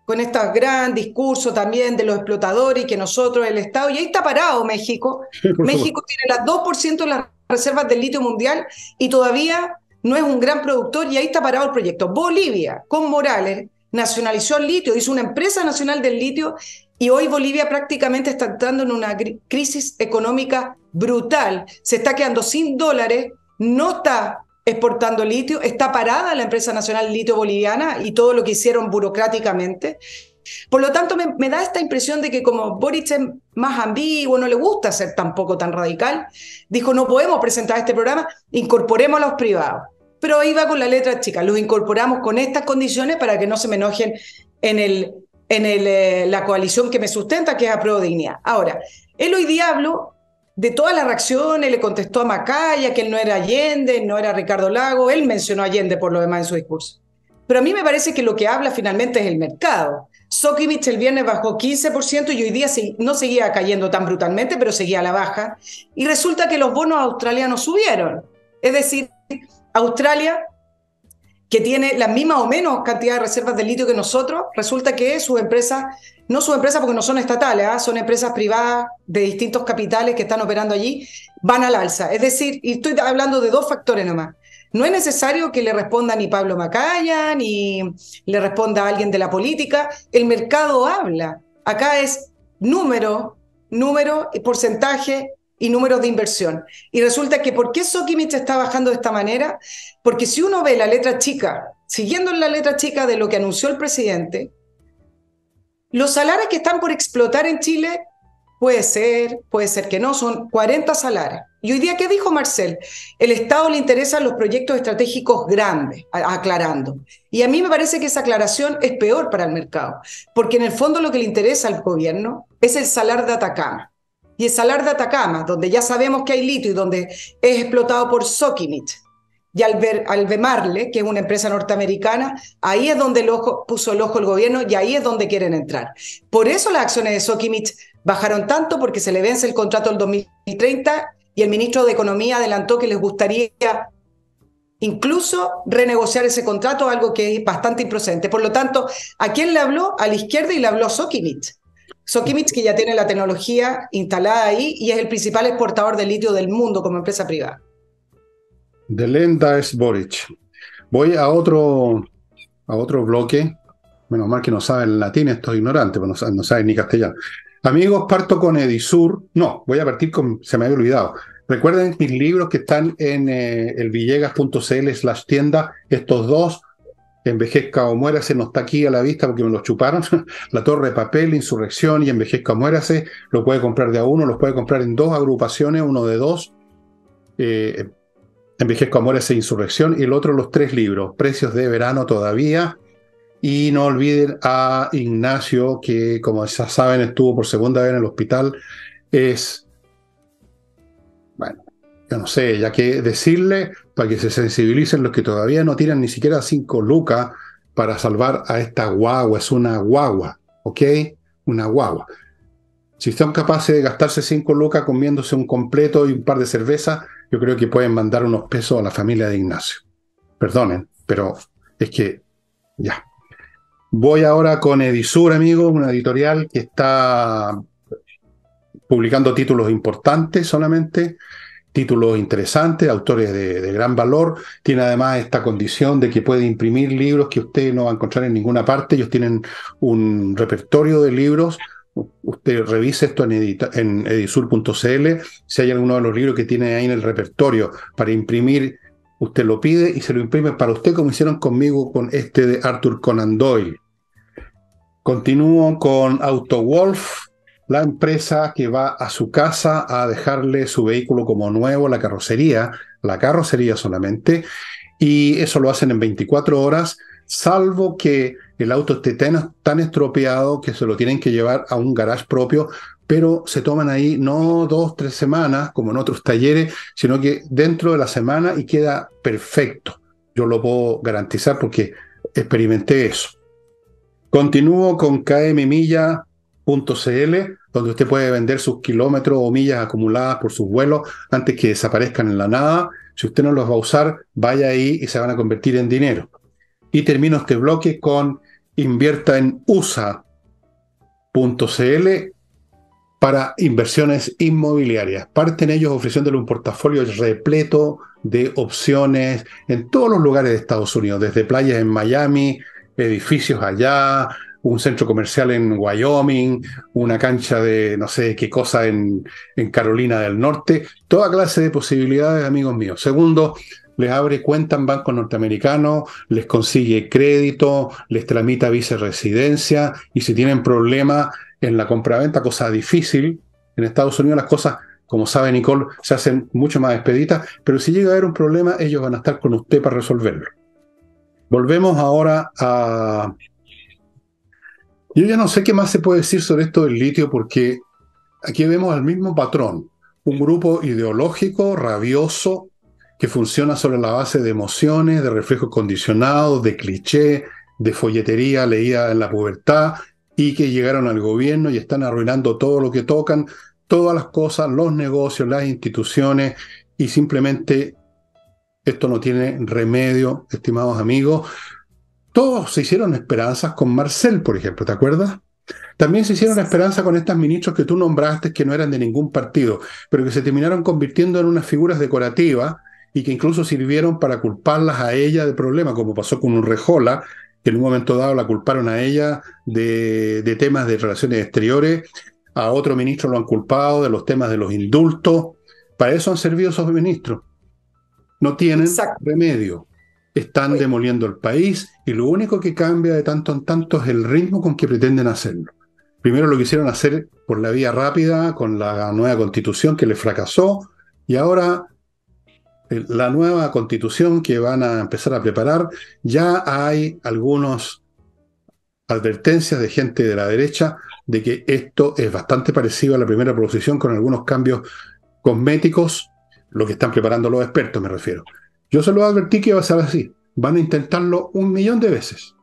con este gran discurso también de los explotadores y que nosotros, el Estado, y ahí está parado México. México tiene las 2% de las reservas del litio mundial y todavía no es un gran productor, y ahí está parado el proyecto. Bolivia, con Morales, nacionalizó el litio, hizo una empresa nacional del litio, y hoy Bolivia prácticamente está entrando en una crisis económica brutal. Se está quedando sin dólares, no está exportando litio, está parada la empresa nacional litio boliviana y todo lo que hicieron burocráticamente. Por lo tanto, me da esta impresión de que como Boric es más ambiguo, no le gusta ser tampoco tan radical, dijo, no podemos presentar este programa, incorporemos a los privados. Pero ahí va con la letra chica, los incorporamos con estas condiciones para que no se me enojen en la coalición que me sustenta, que es Apruebo Dignidad. Ahora, él hoy día habló de todas las reacciones, le contestó a Macaya que él no era Allende, no era Ricardo Lago, él mencionó a Allende por lo demás en su discurso. Pero a mí me parece que lo que habla finalmente es el mercado. Sokimich el viernes bajó 15% y hoy día no seguía cayendo tan brutalmente, pero seguía a la baja. Y resulta que los bonos australianos subieron. Es decir, Australia, que tiene la misma o menos cantidad de reservas de litio que nosotros, resulta que sus empresas, no sus empresas porque no son estatales, son empresas privadas de distintos capitales que están operando allí, van al alza. Es decir, y estoy hablando de 2 factores nomás. No es necesario que le responda ni Pablo Macaya, ni le responda a alguien de la política. El mercado habla. Acá es número, porcentaje y números de inversión. Y resulta que ¿por qué Sokimich está bajando de esta manera? Porque si uno ve la letra chica, siguiendo la letra chica de lo que anunció el presidente, los salarios que están por explotar en Chile, puede ser que no, son 40 salarios. Y hoy día, ¿qué dijo Marcel? El Estado le interesan los proyectos estratégicos grandes, aclarando. Y a mí me parece que esa aclaración es peor para el mercado, porque en el fondo lo que le interesa al gobierno es el salar de Atacama. Y el salar de Atacama, donde ya sabemos que hay litio y donde es explotado por Sokimich y Albemarle, que es una empresa norteamericana, ahí es donde puso el ojo el gobierno y ahí es donde quieren entrar. Por eso las acciones de Sokimich bajaron tanto, porque se le vence el contrato el 2030 y el ministro de Economía adelantó que les gustaría incluso renegociar ese contrato, algo que es bastante improcedente. Por lo tanto, ¿a quién le habló? A la izquierda, y le habló a Sokimich. Sokimich, que ya tiene la tecnología instalada ahí y es el principal exportador de litio del mundo como empresa privada. De Lenda es Boric. Voy a otro bloque. Menos mal que no saben latín, estoy ignorante, pero no saben ni castellano. Amigos, parto con Edisur. No, voy a partir con, se me había olvidado, Recuerden mis libros que están en elvillegas.cl/tienda, estos dos, Envejezca o Muérase, no está aquí a la vista porque me los chuparon, La Torre de Papel, Insurrección y Envejezca o Muérase, lo puede comprar de a uno, los puede comprar en dos agrupaciones, uno de dos, Envejezca o Muérase, Insurrección, y el otro los 3 libros, Precios de Verano todavía. Y no olviden a Ignacio, que como ya saben estuvo por segunda vez en el hospital. Bueno, yo no sé, ya que decirle para que se sensibilicen los que todavía no tiran ni siquiera 5 lucas para salvar a esta guagua. Es una guagua, ¿ok? Una guagua. Si son capaces de gastarse 5 lucas comiéndose un completo y un par de cervezas, yo creo que pueden mandar unos pesos a la familia de Ignacio. Perdonen, pero es que ya. Voy ahora con Edisur, amigos, una editorial que está publicando títulos importantes solamente, títulos interesantes, autores de gran valor. Tiene además esta condición de que puede imprimir libros que usted no va a encontrar en ninguna parte. Ellos tienen un repertorio de libros. Usted revise esto en edisur.cl. Si hay alguno de los libros que tiene ahí en el repertorio para imprimir, usted lo pide y se lo imprime para usted, como hicieron conmigo con este de Arthur Conan Doyle. Continúo con AutoWolf, la empresa que va a su casa a dejarle su vehículo como nuevo, la carrocería solamente, y eso lo hacen en 24 horas, salvo que el auto esté tan estropeado que se lo tienen que llevar a un garage propio, pero se toman ahí no 2, 3 semanas, como en otros talleres, sino que dentro de la semana y queda perfecto. Yo lo puedo garantizar porque experimenté eso. Continúo con kmmilla.cl, donde usted puede vender sus kilómetros o millas acumuladas por sus vuelos antes que desaparezcan en la nada. Si usted no los va a usar, vaya ahí y se van a convertir en dinero. Y termino este bloque con invierta en USA.cl para inversiones inmobiliarias. Parten ellos ofreciéndole un portafolio repleto de opciones en todos los lugares de Estados Unidos, desde playas en Miami, edificios allá, un centro comercial en Wyoming, una cancha de no sé qué cosa en Carolina del Norte, toda clase de posibilidades, amigos míos. Segundo, les abre cuenta en bancos norteamericanos, les consigue crédito, les tramita viceresidencia, y si tienen problemas en la compraventa, cosa difícil, en Estados Unidos las cosas, como sabe Nicole, se hacen mucho más expeditas, pero si llega a haber un problema, ellos van a estar con usted para resolverlo. Volvemos ahora a... Yo ya no sé qué más se puede decir sobre esto del litio, porque aquí vemos el mismo patrón. Un grupo ideológico, rabioso, que funciona sobre la base de emociones, de reflejos condicionados, de cliché, de folletería leída en la pubertad, y que llegaron al gobierno y están arruinando todo lo que tocan, todas las cosas, los negocios, las instituciones, y simplemente... Esto no tiene remedio, estimados amigos. Todos se hicieron esperanzas con Marcel, por ejemplo, ¿te acuerdas? También se hicieron esperanzas con estas ministros que tú nombraste, que no eran de ningún partido, pero que se terminaron convirtiendo en unas figuras decorativas y que incluso sirvieron para culparlas a ella de problemas, como pasó con Urrejola, que en un momento dado la culparon a ella de temas de relaciones exteriores, a otro ministro lo han culpado de los temas de los indultos. Para eso han servido esos ministros. No tienen remedio. Están demoliendo el país y lo único que cambia de tanto en tanto es el ritmo con que pretenden hacerlo. Primero lo quisieron hacer por la vía rápida, con la nueva constitución que les fracasó, y ahora la nueva constitución que van a empezar a preparar, ya hay algunas advertencias de gente de la derecha de que esto es bastante parecido a la primera proposición, con algunos cambios cosméticos, lo que están preparando los expertos, me refiero. Yo se lo advertí que va a ser así. Van a intentarlo 1.000.000 de veces.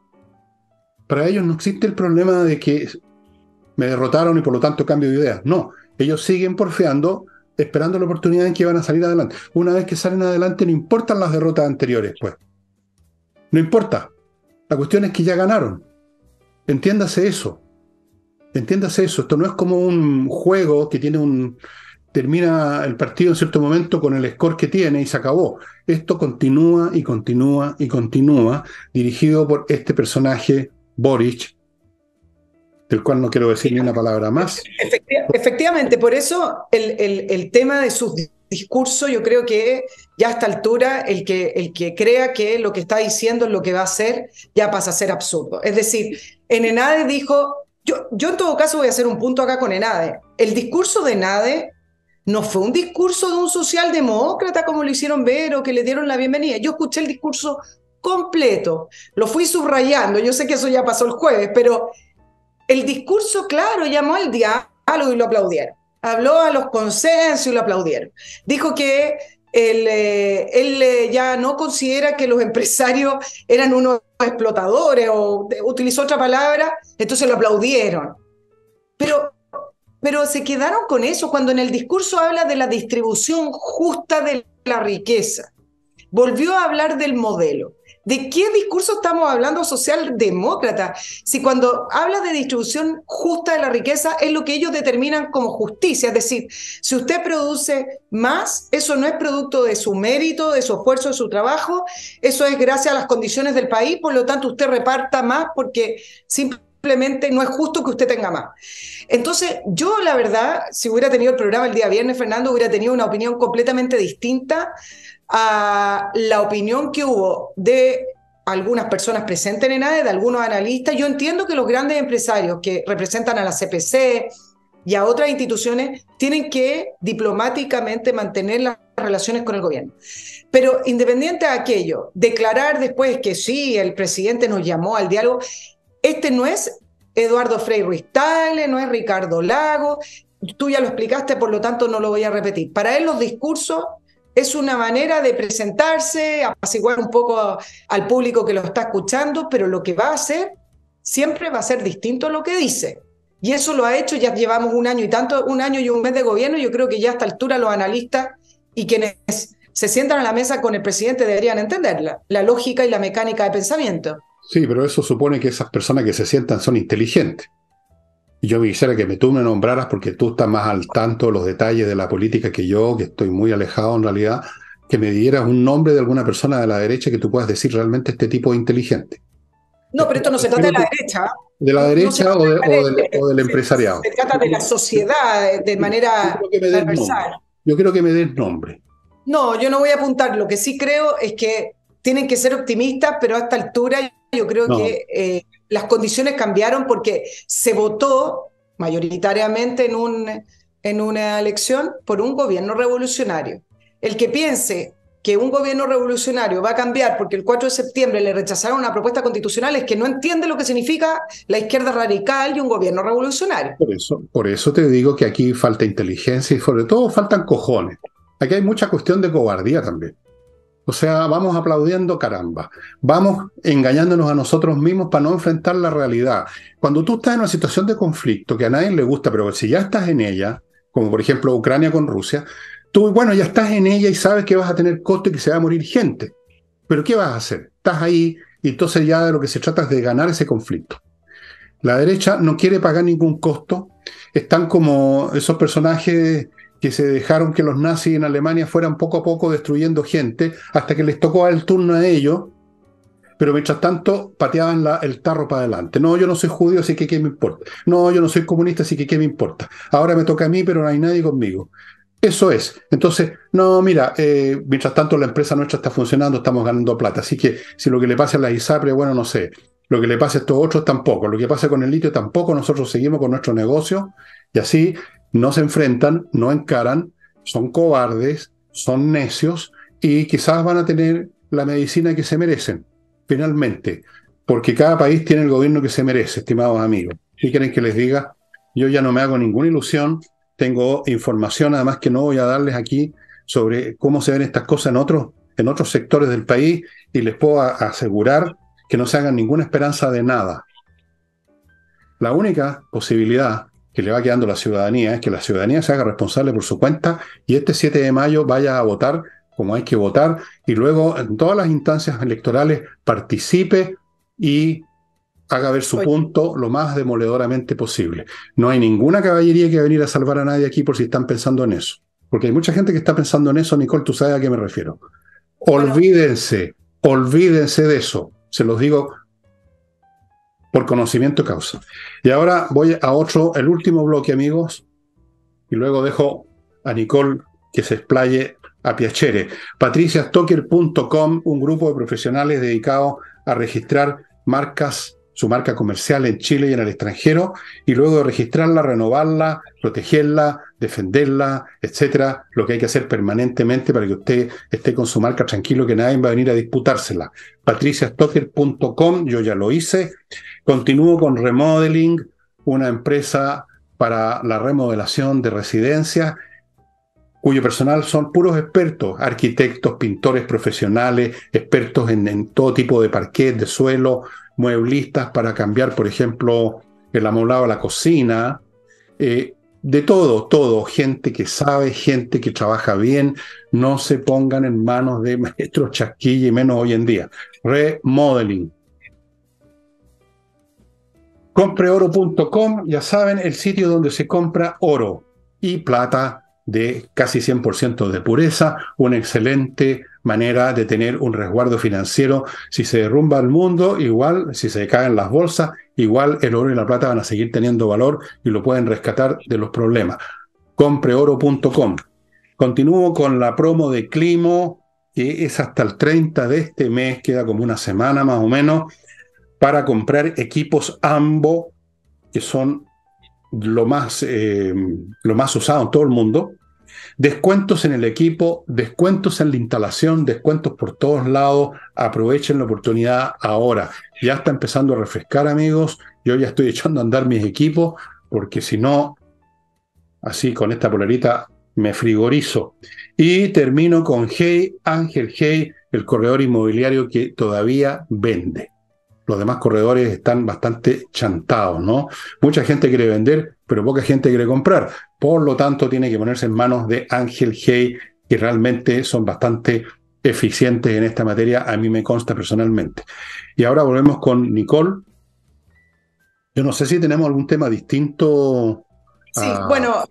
Para ellos no existe el problema de que me derrotaron y por lo tanto cambio de idea. No, ellos siguen porfeando, esperando la oportunidad en que van a salir adelante. Una vez que salen adelante, no importan las derrotas anteriores, pues. No importa. La cuestión es que ya ganaron. Entiéndase eso. Entiéndase eso. Esto no es como un juego que termina el partido en cierto momento con el score que tiene y se acabó. Esto continúa y continúa y continúa, dirigido por este personaje, Boric, del cual no quiero decir ni una palabra más. Efectivamente, por eso el tema de sus discurso, yo creo que ya a esta altura el que crea que lo que está diciendo es lo que va a hacer, ya pasa a ser absurdo. Es decir, en ENADE dijo, yo en todo caso voy a hacer un punto acá con ENADE. El discurso de ENADE no fue un discurso de un socialdemócrata como lo hicieron ver o que le dieron la bienvenida. Yo escuché el discurso completo, lo fui subrayando, yo sé que eso ya pasó el jueves, pero el discurso, claro, llamó al diálogo y lo aplaudieron. Habló a los consensos y lo aplaudieron. Dijo que él ya no considera que los empresarios eran unos explotadores o utilizó otra palabra, entonces lo aplaudieron. Pero se quedaron con eso cuando en el discurso habla de la distribución justa de la riqueza. Volvió a hablar del modelo. ¿De qué discurso estamos hablando socialdemócrata? Si cuando habla de distribución justa de la riqueza es lo que ellos determinan como justicia, es decir, si usted produce más, eso no es producto de su mérito, de su esfuerzo, de su trabajo, eso es gracias a las condiciones del país, por lo tanto usted reparta más porque simplemente no es justo que usted tenga más. Entonces, yo la verdad, si hubiera tenido el programa el día viernes, Fernando, hubiera tenido una opinión completamente distinta a la opinión que hubo de algunas personas presentes en ENADE, de algunos analistas. Yo entiendo que los grandes empresarios que representan a la CPC y a otras instituciones tienen que diplomáticamente mantener las relaciones con el gobierno. Pero independiente de aquello, declarar después que sí, el presidente nos llamó al diálogo, este no es Eduardo Frei Ruiz-Tagle, no es Ricardo Lagos, tú ya lo explicaste, por lo tanto no lo voy a repetir. Para él los discursos es una manera de presentarse, apaciguar un poco al público que lo está escuchando, pero lo que va a hacer siempre va a ser distinto a lo que dice. Y eso lo ha hecho, ya llevamos un año y un mes de gobierno, y yo creo que ya a esta altura los analistas y quienes se sientan a la mesa con el presidente deberían entenderla, la lógica y la mecánica de pensamiento. Sí, pero eso supone que esas personas que se sientan son inteligentes. Y yo me quisiera que tú me nombraras, porque tú estás más al tanto de los detalles de la política que yo, que estoy muy alejado en realidad, que me dieras un nombre de alguna persona de la derecha que tú puedas decir realmente este tipo es inteligente. No, pero esto no se trata de la derecha. ¿De la derecha no o del empresariado? Se trata de la sociedad de manera transversal. Yo quiero que me des nombre. No, yo no voy a apuntar. Lo que sí creo es que tienen que ser optimistas, pero a esta altura yo creo que las condiciones cambiaron porque se votó mayoritariamente en una elección por un gobierno revolucionario. El que piense que un gobierno revolucionario va a cambiar porque el 4 de septiembre le rechazaron una propuesta constitucional es que no entiende lo que significa la izquierda radical y un gobierno revolucionario. Por eso te digo que aquí falta inteligencia y sobre todo faltan cojones. Aquí hay mucha cuestión de cobardía también. O sea, vamos aplaudiendo, caramba. Vamos engañándonos a nosotros mismos para no enfrentar la realidad. Cuando tú estás en una situación de conflicto que a nadie le gusta, pero si ya estás en ella, como por ejemplo Ucrania con Rusia, tú, bueno, ya estás en ella y sabes que vas a tener costo y que se va a morir gente. Pero ¿qué vas a hacer? Estás ahí y entonces ya de lo que se trata es de ganar ese conflicto. La derecha no quiere pagar ningún costo. Están como esos personajes que se dejaron que los nazis en Alemania fueran poco a poco destruyendo gente hasta que les tocó el turno a ellos, pero mientras tanto pateaban el tarro para adelante. No, yo no soy judío, así que ¿qué me importa? No, yo no soy comunista, así que ¿qué me importa? Ahora me toca a mí, pero no hay nadie conmigo. Eso es. Entonces, no, mira, mientras tanto la empresa nuestra está funcionando, estamos ganando plata, así que si lo que le pasa a la ISAPRE, bueno, no sé. Lo que le pasa a estos otros tampoco. Lo que pasa con el litio tampoco. Nosotros seguimos con nuestro negocio y así no se enfrentan, no encaran, son cobardes, son necios y quizás van a tener la medicina que se merecen, finalmente, porque cada país tiene el gobierno que se merece, estimados amigos. ¿Qué quieren que les diga? Yo ya no me hago ninguna ilusión, tengo información además que no voy a darles aquí sobre cómo se ven estas cosas en otros sectores del país y les puedo asegurar que no se hagan ninguna esperanza de nada. La única posibilidad que le va quedando a la ciudadanía es que la ciudadanía se haga responsable por su cuenta y este 7 de mayo vaya a votar como hay que votar y luego en todas las instancias electorales participe y haga ver su punto lo más demoledoramente posible. No hay ninguna caballería que va a venir a salvar a nadie aquí por si están pensando en eso. Porque hay mucha gente que está pensando en eso, Nicole, tú sabes a qué me refiero. Olvídense de eso. Se los digo por conocimiento de causa. Y ahora voy a el último bloque, amigos, y luego dejo a Nicole que se explaye a piacere. patriciastocker.com, un grupo de profesionales dedicados a registrar marcas, su marca comercial en Chile y en el extranjero, y luego de registrarla, renovarla, protegerla, defenderla, etcétera, lo que hay que hacer permanentemente para que usted esté con su marca tranquilo, que nadie va a venir a disputársela. patriciastocker.com, yo ya lo hice. Continúo con Remodeling, una empresa para la remodelación de residencias, cuyo personal son puros expertos, arquitectos, pintores profesionales, expertos en todo tipo de parquet, de suelo, mueblistas para cambiar, por ejemplo, el amoblado a la cocina, de todo, gente que sabe, gente que trabaja bien, no se pongan en manos de maestros chasquilla y menos hoy en día. Remodeling. Compreoro.com, ya saben, el sitio donde se compra oro y plata de casi 100% de pureza, una excelente manera de tener un resguardo financiero. Si se derrumba el mundo, igual, si se caen las bolsas, igual el oro y la plata van a seguir teniendo valor y lo pueden rescatar de los problemas. Compreoro.com. Continúo con la promo de Climo, que es hasta el 30 de este mes, queda como una semana más o menos, para comprar equipos AMBO, que son lo más usado en todo el mundo. Descuentos en el equipo, descuentos en la instalación, descuentos por todos lados. Aprovechen la oportunidad ahora. Ya está empezando a refrescar, amigos. Yo ya estoy echando a andar mis equipos, porque si no, así con esta polerita me frigorizo. Y termino con Hey, Ángel Hey, el corredor inmobiliario que todavía vende. Los demás corredores están bastante chantados, ¿no? Mucha gente quiere vender, pero poca gente quiere comprar. Por lo tanto, tiene que ponerse en manos de Ángel Hey, que realmente son bastante eficientes en esta materia, a mí me consta personalmente. Y ahora volvemos con Nicole. Yo no sé si tenemos algún tema distinto. Sí, bueno,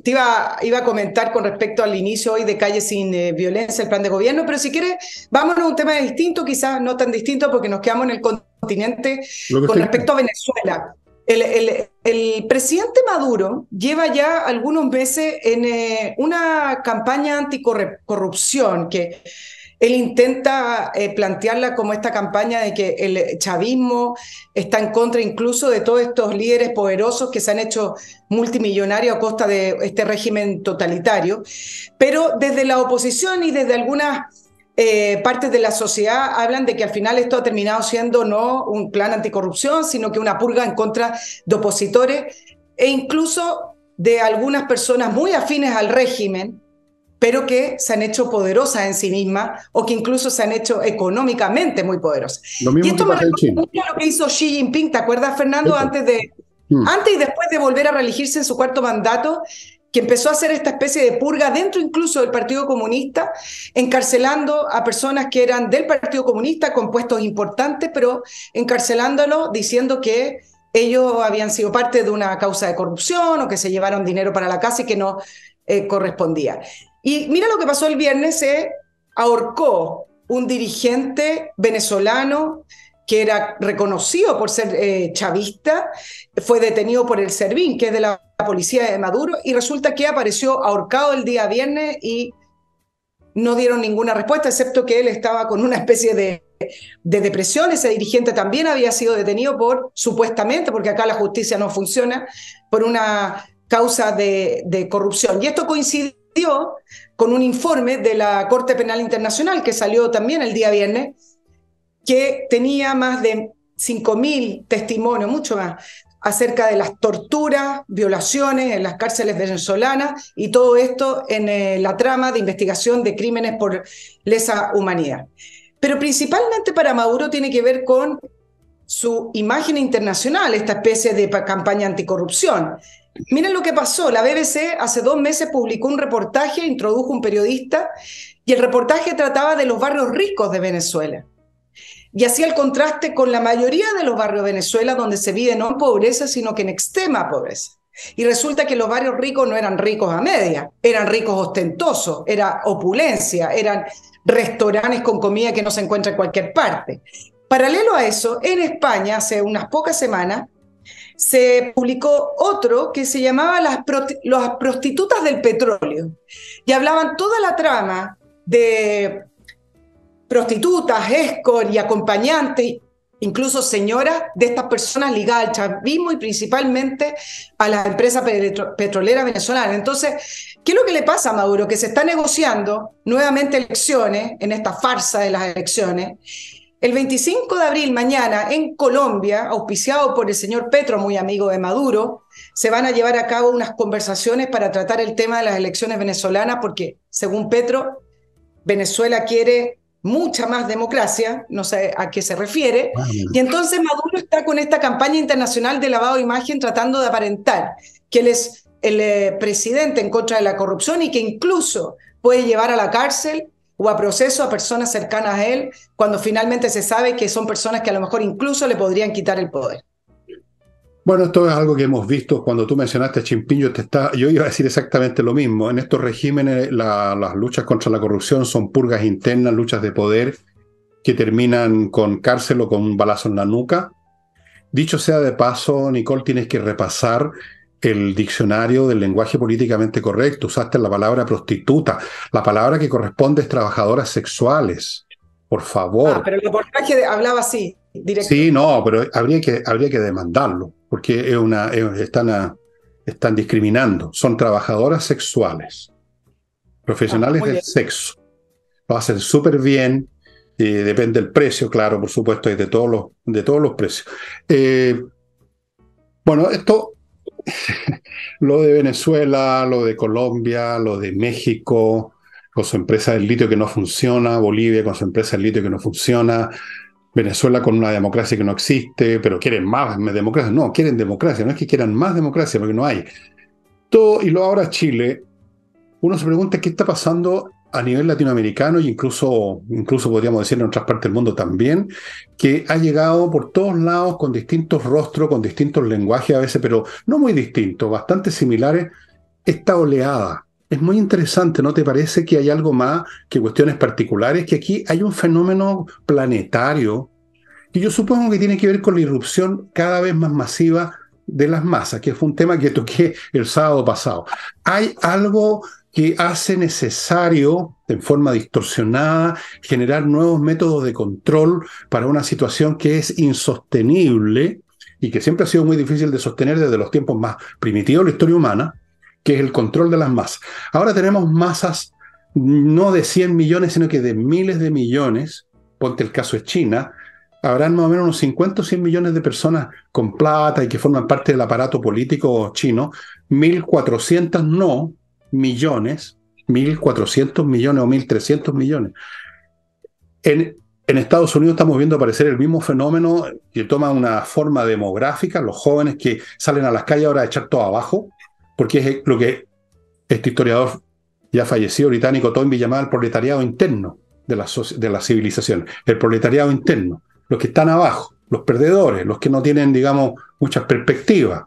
te iba a comentar con respecto al inicio hoy de Calle Sin Violencia, el plan de gobierno, pero si quieres, vámonos a un tema distinto, quizás no tan distinto, porque nos quedamos en el continente con respecto a Venezuela. El presidente Maduro lleva ya algunos meses en una campaña anticorrupción que él intenta plantearla como esta campaña de que el chavismo está en contra incluso de todos estos líderes poderosos que se han hecho multimillonarios a costa de este régimen totalitario. Pero desde la oposición y desde algunas partes de la sociedad hablan de que al final esto ha terminado siendo no un plan anticorrupción, sino que una purga en contra de opositores e incluso de algunas personas muy afines al régimen, pero que se han hecho poderosas en sí mismas o que incluso se han hecho económicamente muy poderosas. Lo mismo y esto que pasa en China. Lo que hizo Xi Jinping, ¿te acuerdas, Fernando? Antes y después de volver a reelegirse en su cuarto mandato, que empezó a hacer esta especie de purga dentro incluso del Partido Comunista, encarcelando a personas que eran del Partido Comunista con puestos importantes, pero encarcelándolos diciendo que ellos habían sido parte de una causa de corrupción o que se llevaron dinero para la casa y que no correspondía. Y mira lo que pasó el viernes, se ahorcó un dirigente venezolano que era reconocido por ser chavista, fue detenido por el SERVIN, que es de la policía de Maduro, y resulta que apareció ahorcado el día viernes y no dieron ninguna respuesta, excepto que él estaba con una especie de depresión. Ese dirigente también había sido detenido supuestamente, porque acá la justicia no funciona, por una causa de corrupción. Y esto coincidió con un informe de la Corte Penal Internacional que salió también el día viernes, que tenía más de 5.000 testimonios, mucho más, acerca de las torturas, violaciones en las cárceles venezolanas y todo esto en la trama de investigación de crímenes por lesa humanidad. Pero principalmente para Maduro tiene que ver con su imagen internacional, esta especie de campaña anticorrupción. Miren lo que pasó, la BBC hace 2 meses publicó un reportaje, introdujo un periodista, y el reportaje trataba de los barrios ricos de Venezuela. Y hacía el contraste con la mayoría de los barrios de Venezuela, donde se vive no en pobreza, sino que en extrema pobreza. Y resulta que los barrios ricos no eran ricos a media, eran ricos ostentosos, era opulencia, eran restaurantes con comida que no se encuentra en cualquier parte. Paralelo a eso, en España, hace unas pocas semanas, se publicó otro que se llamaba las prostitutas del petróleo, y hablaban toda la trama de prostitutas, escort y acompañantes, incluso señoras de estas personas ligadas al chavismo y principalmente a las empresas petroleras venezolanas. Entonces, ¿qué es lo que le pasa a Maduro? Que se está negociando nuevamente elecciones, en esta farsa de las elecciones. El 25 de abril, mañana, en Colombia, auspiciado por el señor Petro, muy amigo de Maduro, se van a llevar a cabo unas conversaciones para tratar el tema de las elecciones venezolanas, porque, según Petro, Venezuela quiere mucha más democracia, no sé a qué se refiere, y entonces Maduro está con esta campaña internacional de lavado de imagen tratando de aparentar que él es el presidente en contra de la corrupción y que incluso puede llevar a la cárcel o a proceso a personas cercanas a él, cuando finalmente se sabe que son personas que a lo mejor incluso le podrían quitar el poder. Bueno, esto es algo que hemos visto cuando tú mencionaste a Chimpín, yo iba a decir exactamente lo mismo. En estos regímenes las luchas contra la corrupción son purgas internas, luchas de poder que terminan con cárcel o con un balazo en la nuca. Dicho sea de paso, Nicole, tienes que repasar el diccionario del lenguaje políticamente correcto. Usaste la palabra prostituta. La palabra que corresponde es trabajadoras sexuales. Por favor. Pero el reportaje hablaba así, directo. Sí, no, pero habría que demandarlo, porque están discriminando. Son trabajadoras sexuales, profesionales del sexo. Lo hacen súper bien, depende del precio, claro, por supuesto, y de todos los precios. Bueno, esto, lo de Venezuela, lo de Colombia, lo de México, con su empresa del litio que no funciona, Bolivia con su empresa del litio que no funciona, Venezuela con una democracia que no existe, pero quieren más democracia. No, quieren democracia, no es que quieran más democracia, porque no hay. Todo, y luego ahora Chile, uno se pregunta qué está pasando a nivel latinoamericano e incluso podríamos decir en otras partes del mundo también, que ha llegado por todos lados con distintos rostros, con distintos lenguajes a veces, pero no muy distintos, bastante similares, esta oleada. Es muy interesante, ¿no te parece que hay algo más que cuestiones particulares? Que aquí hay un fenómeno planetario que yo supongo que tiene que ver con la irrupción cada vez más masiva de las masas, que fue un tema que toqué el sábado pasado. Hay algo que hace necesario, en forma distorsionada, generar nuevos métodos de control para una situación que es insostenible y que siempre ha sido muy difícil de sostener desde los tiempos más primitivos de la historia humana, que es el control de las masas. Ahora tenemos masas no de 100 millones, sino que de miles de millones. Ponte el caso de China, habrán más o menos unos 50 o 100 millones de personas con plata y que forman parte del aparato político chino, 1.400 no millones, 1.400 millones o 1.300 millones. En Estados Unidos estamos viendo aparecer el mismo fenómeno que toma una forma demográfica, los jóvenes que salen a las calles ahora a echar todo abajo, porque es lo que este historiador ya fallecido británico Toynbee llamaba el proletariado interno de la civilización, el proletariado interno, los que están abajo, los perdedores, los que no tienen, digamos, muchas perspectivas.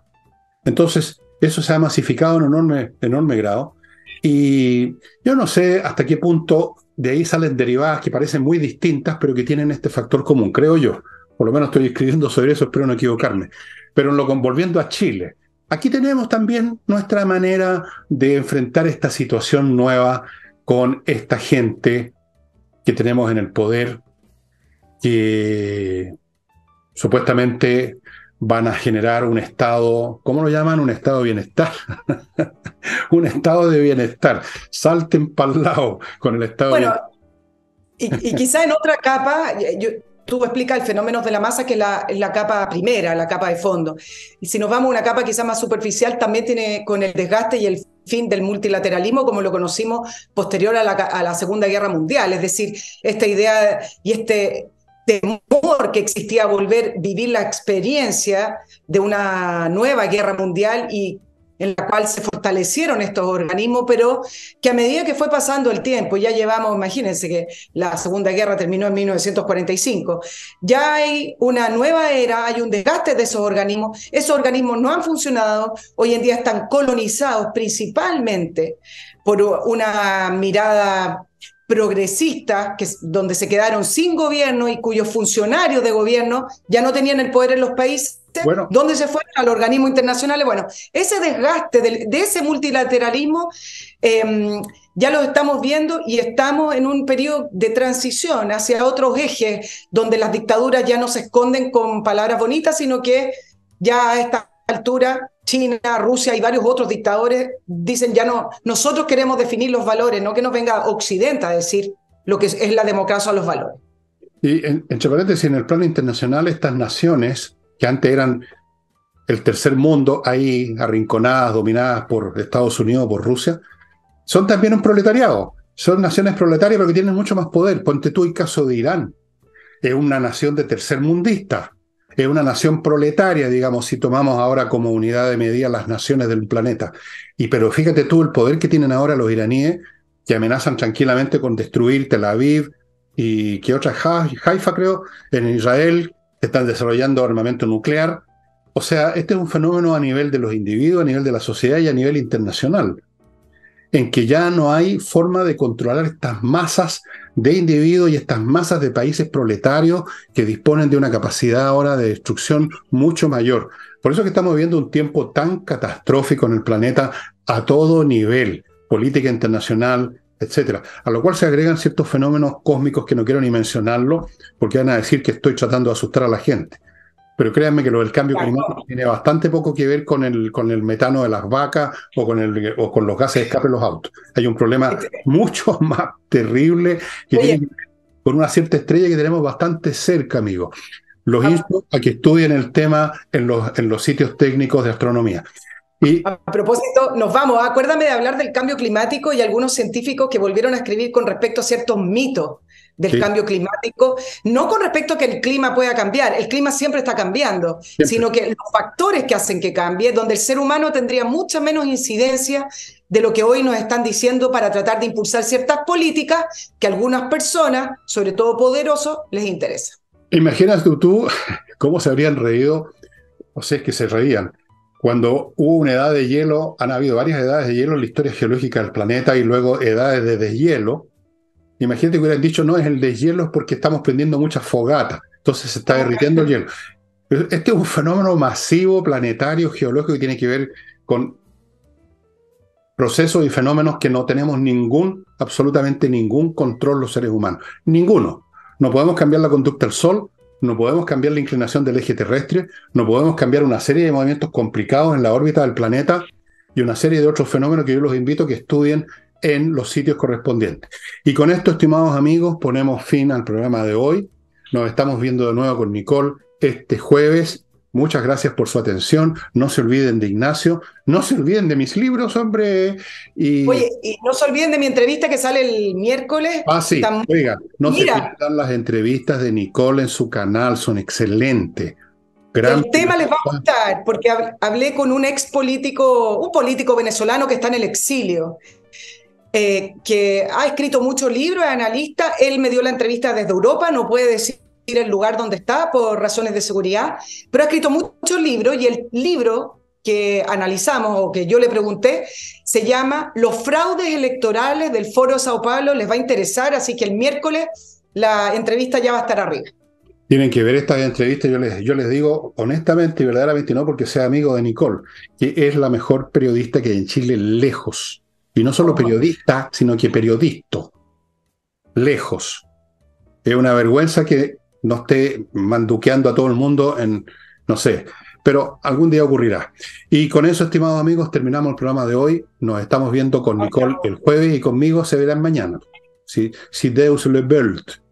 Entonces, eso se ha masificado en un enorme grado, y yo no sé hasta qué punto de ahí salen derivadas que parecen muy distintas, pero que tienen este factor común, creo yo. Por lo menos estoy escribiendo sobre eso, espero no equivocarme. Pero volviendo a Chile, aquí tenemos también nuestra manera de enfrentar esta situación nueva con esta gente que tenemos en el poder, que supuestamente van a generar un estado, ¿cómo lo llaman? Un estado de bienestar. Un estado de bienestar. Salten para el lado con el estado de bienestar. Y quizá en otra capa, tú explicas el fenómeno de la masa, que es la capa primera, la capa de fondo. Y si nos vamos a una capa quizá más superficial, también tiene con el desgaste y el fin del multilateralismo, como lo conocimos posterior a la Segunda Guerra Mundial. Es decir, esta idea y este temor que existía a vivir la experiencia de una nueva guerra mundial, y en la cual se fortalecieron estos organismos, pero que a medida que fue pasando el tiempo, ya llevamos, imagínense que la Segunda Guerra terminó en 1945, ya hay una nueva era, hay un desgaste de esos organismos no han funcionado, hoy en día están colonizados principalmente por una mirada progresistas, donde se quedaron sin gobierno y cuyos funcionarios de gobierno ya no tenían el poder en los países, Bueno, ¿Dónde se fueron? A los organismos internacionales. Bueno, ese desgaste de ese multilateralismo ya lo estamos viendo y estamos en un periodo de transición hacia otros ejes donde las dictaduras ya no se esconden con palabras bonitas, sino que ya a esta altura China, Rusia y varios otros dictadores dicen ya no, nosotros queremos definir los valores, no que nos venga Occidente a decir lo que es la democracia o los valores. y entre paréntesis, en el plano internacional, estas naciones que antes eran el tercer mundo, ahí arrinconadas, dominadas por Estados Unidos, por Rusia, son también un proletariado. Son naciones proletarias pero que tienen mucho más poder. Ponte tú el caso de Irán. Es una nación de tercer mundista. Es una nación proletaria, digamos, si tomamos ahora como unidad de medida las naciones del planeta. Pero fíjate tú el poder que tienen ahora los iraníes, que amenazan tranquilamente con destruir Tel Aviv y que otra, Haifa creo, en Israel, que están desarrollando armamento nuclear. O sea, este es un fenómeno a nivel de los individuos, a nivel de la sociedad y a nivel internacional, en que ya no hay forma de controlar estas masas de individuos y estas masas de países proletarios que disponen de una capacidad ahora de destrucción mucho mayor. Por eso que estamos viviendo un tiempo tan catastrófico en el planeta a todo nivel, política internacional, etcétera. A lo cual se agregan ciertos fenómenos cósmicos que no quiero ni mencionarlo, porque van a decir que estoy tratando de asustar a la gente. Pero créanme que lo del cambio climático tiene bastante poco que ver con el metano de las vacas o con los gases de escape de los autos. Hay un problema mucho más terrible que tiene que ver con una cierta estrella que tenemos bastante cerca, amigo. Los insto a que estudien el tema en los sitios técnicos de astronomía. Y a propósito, nos vamos. Acuérdame de hablar del cambio climático y algunos científicos que volvieron a escribir con respecto a ciertos mitos del cambio climático, no con respecto a que el clima pueda cambiar, el clima siempre está cambiando, sino que los factores que hacen que cambie, donde el ser humano tendría mucha menos incidencia de lo que hoy nos están diciendo para tratar de impulsar ciertas políticas que a algunas personas, sobre todo poderosos, les interesa. imagínate tú cómo se habrían reído, o sea, es que se reían. Cuando hubo una edad de hielo, han habido varias edades de hielo en la historia geológica del planeta y luego edades de deshielo. Imagínate que hubieran dicho, no, es el deshielo porque estamos prendiendo muchas fogatas, entonces se está derritiendo el hielo. Pero este es un fenómeno masivo, planetario, geológico, que tiene que ver con procesos y fenómenos que no tenemos absolutamente ningún control los seres humanos. Ninguno. No podemos cambiar la conducta del Sol, no podemos cambiar la inclinación del eje terrestre, no podemos cambiar una serie de movimientos complicados en la órbita del planeta y una serie de otros fenómenos que yo los invito a que estudien en los sitios correspondientes. Y con esto, estimados amigos, ponemos fin al programa de hoy. Nos estamos viendo de nuevo con Nicole este jueves. Muchas gracias por su atención. No se olviden de Ignacio. No se olviden de mis libros, hombre. Oye, y no se olviden de mi entrevista que sale el miércoles. Sí. Oigan, no se pierdan las entrevistas de Nicole en su canal. Son excelentes. El tema les va a gustar, porque hablé con un un político venezolano que está en el exilio. Que ha escrito muchos libros, es analista. Él me dio la entrevista desde Europa, no puede decir el lugar donde está por razones de seguridad, pero ha escrito muchos libros y el libro que analizamos o que yo le pregunté se llama Los fraudes electorales del Foro de Sao Paulo. Les va a interesar, así que el miércoles la entrevista ya va a estar arriba. Tienen que ver estas entrevistas. Yo les digo honestamente y verdaderamente, no porque sea amigo de Nicole, que es la mejor periodista que hay en Chile, lejos. Y no solo periodista, sino que periodisto. Lejos. Es una vergüenza que no esté manduqueando a todo el mundo no sé, pero algún día ocurrirá. Y con eso, estimados amigos, terminamos el programa de hoy. Nos estamos viendo con Nicole el jueves y conmigo se verán mañana. Si Deus le veut.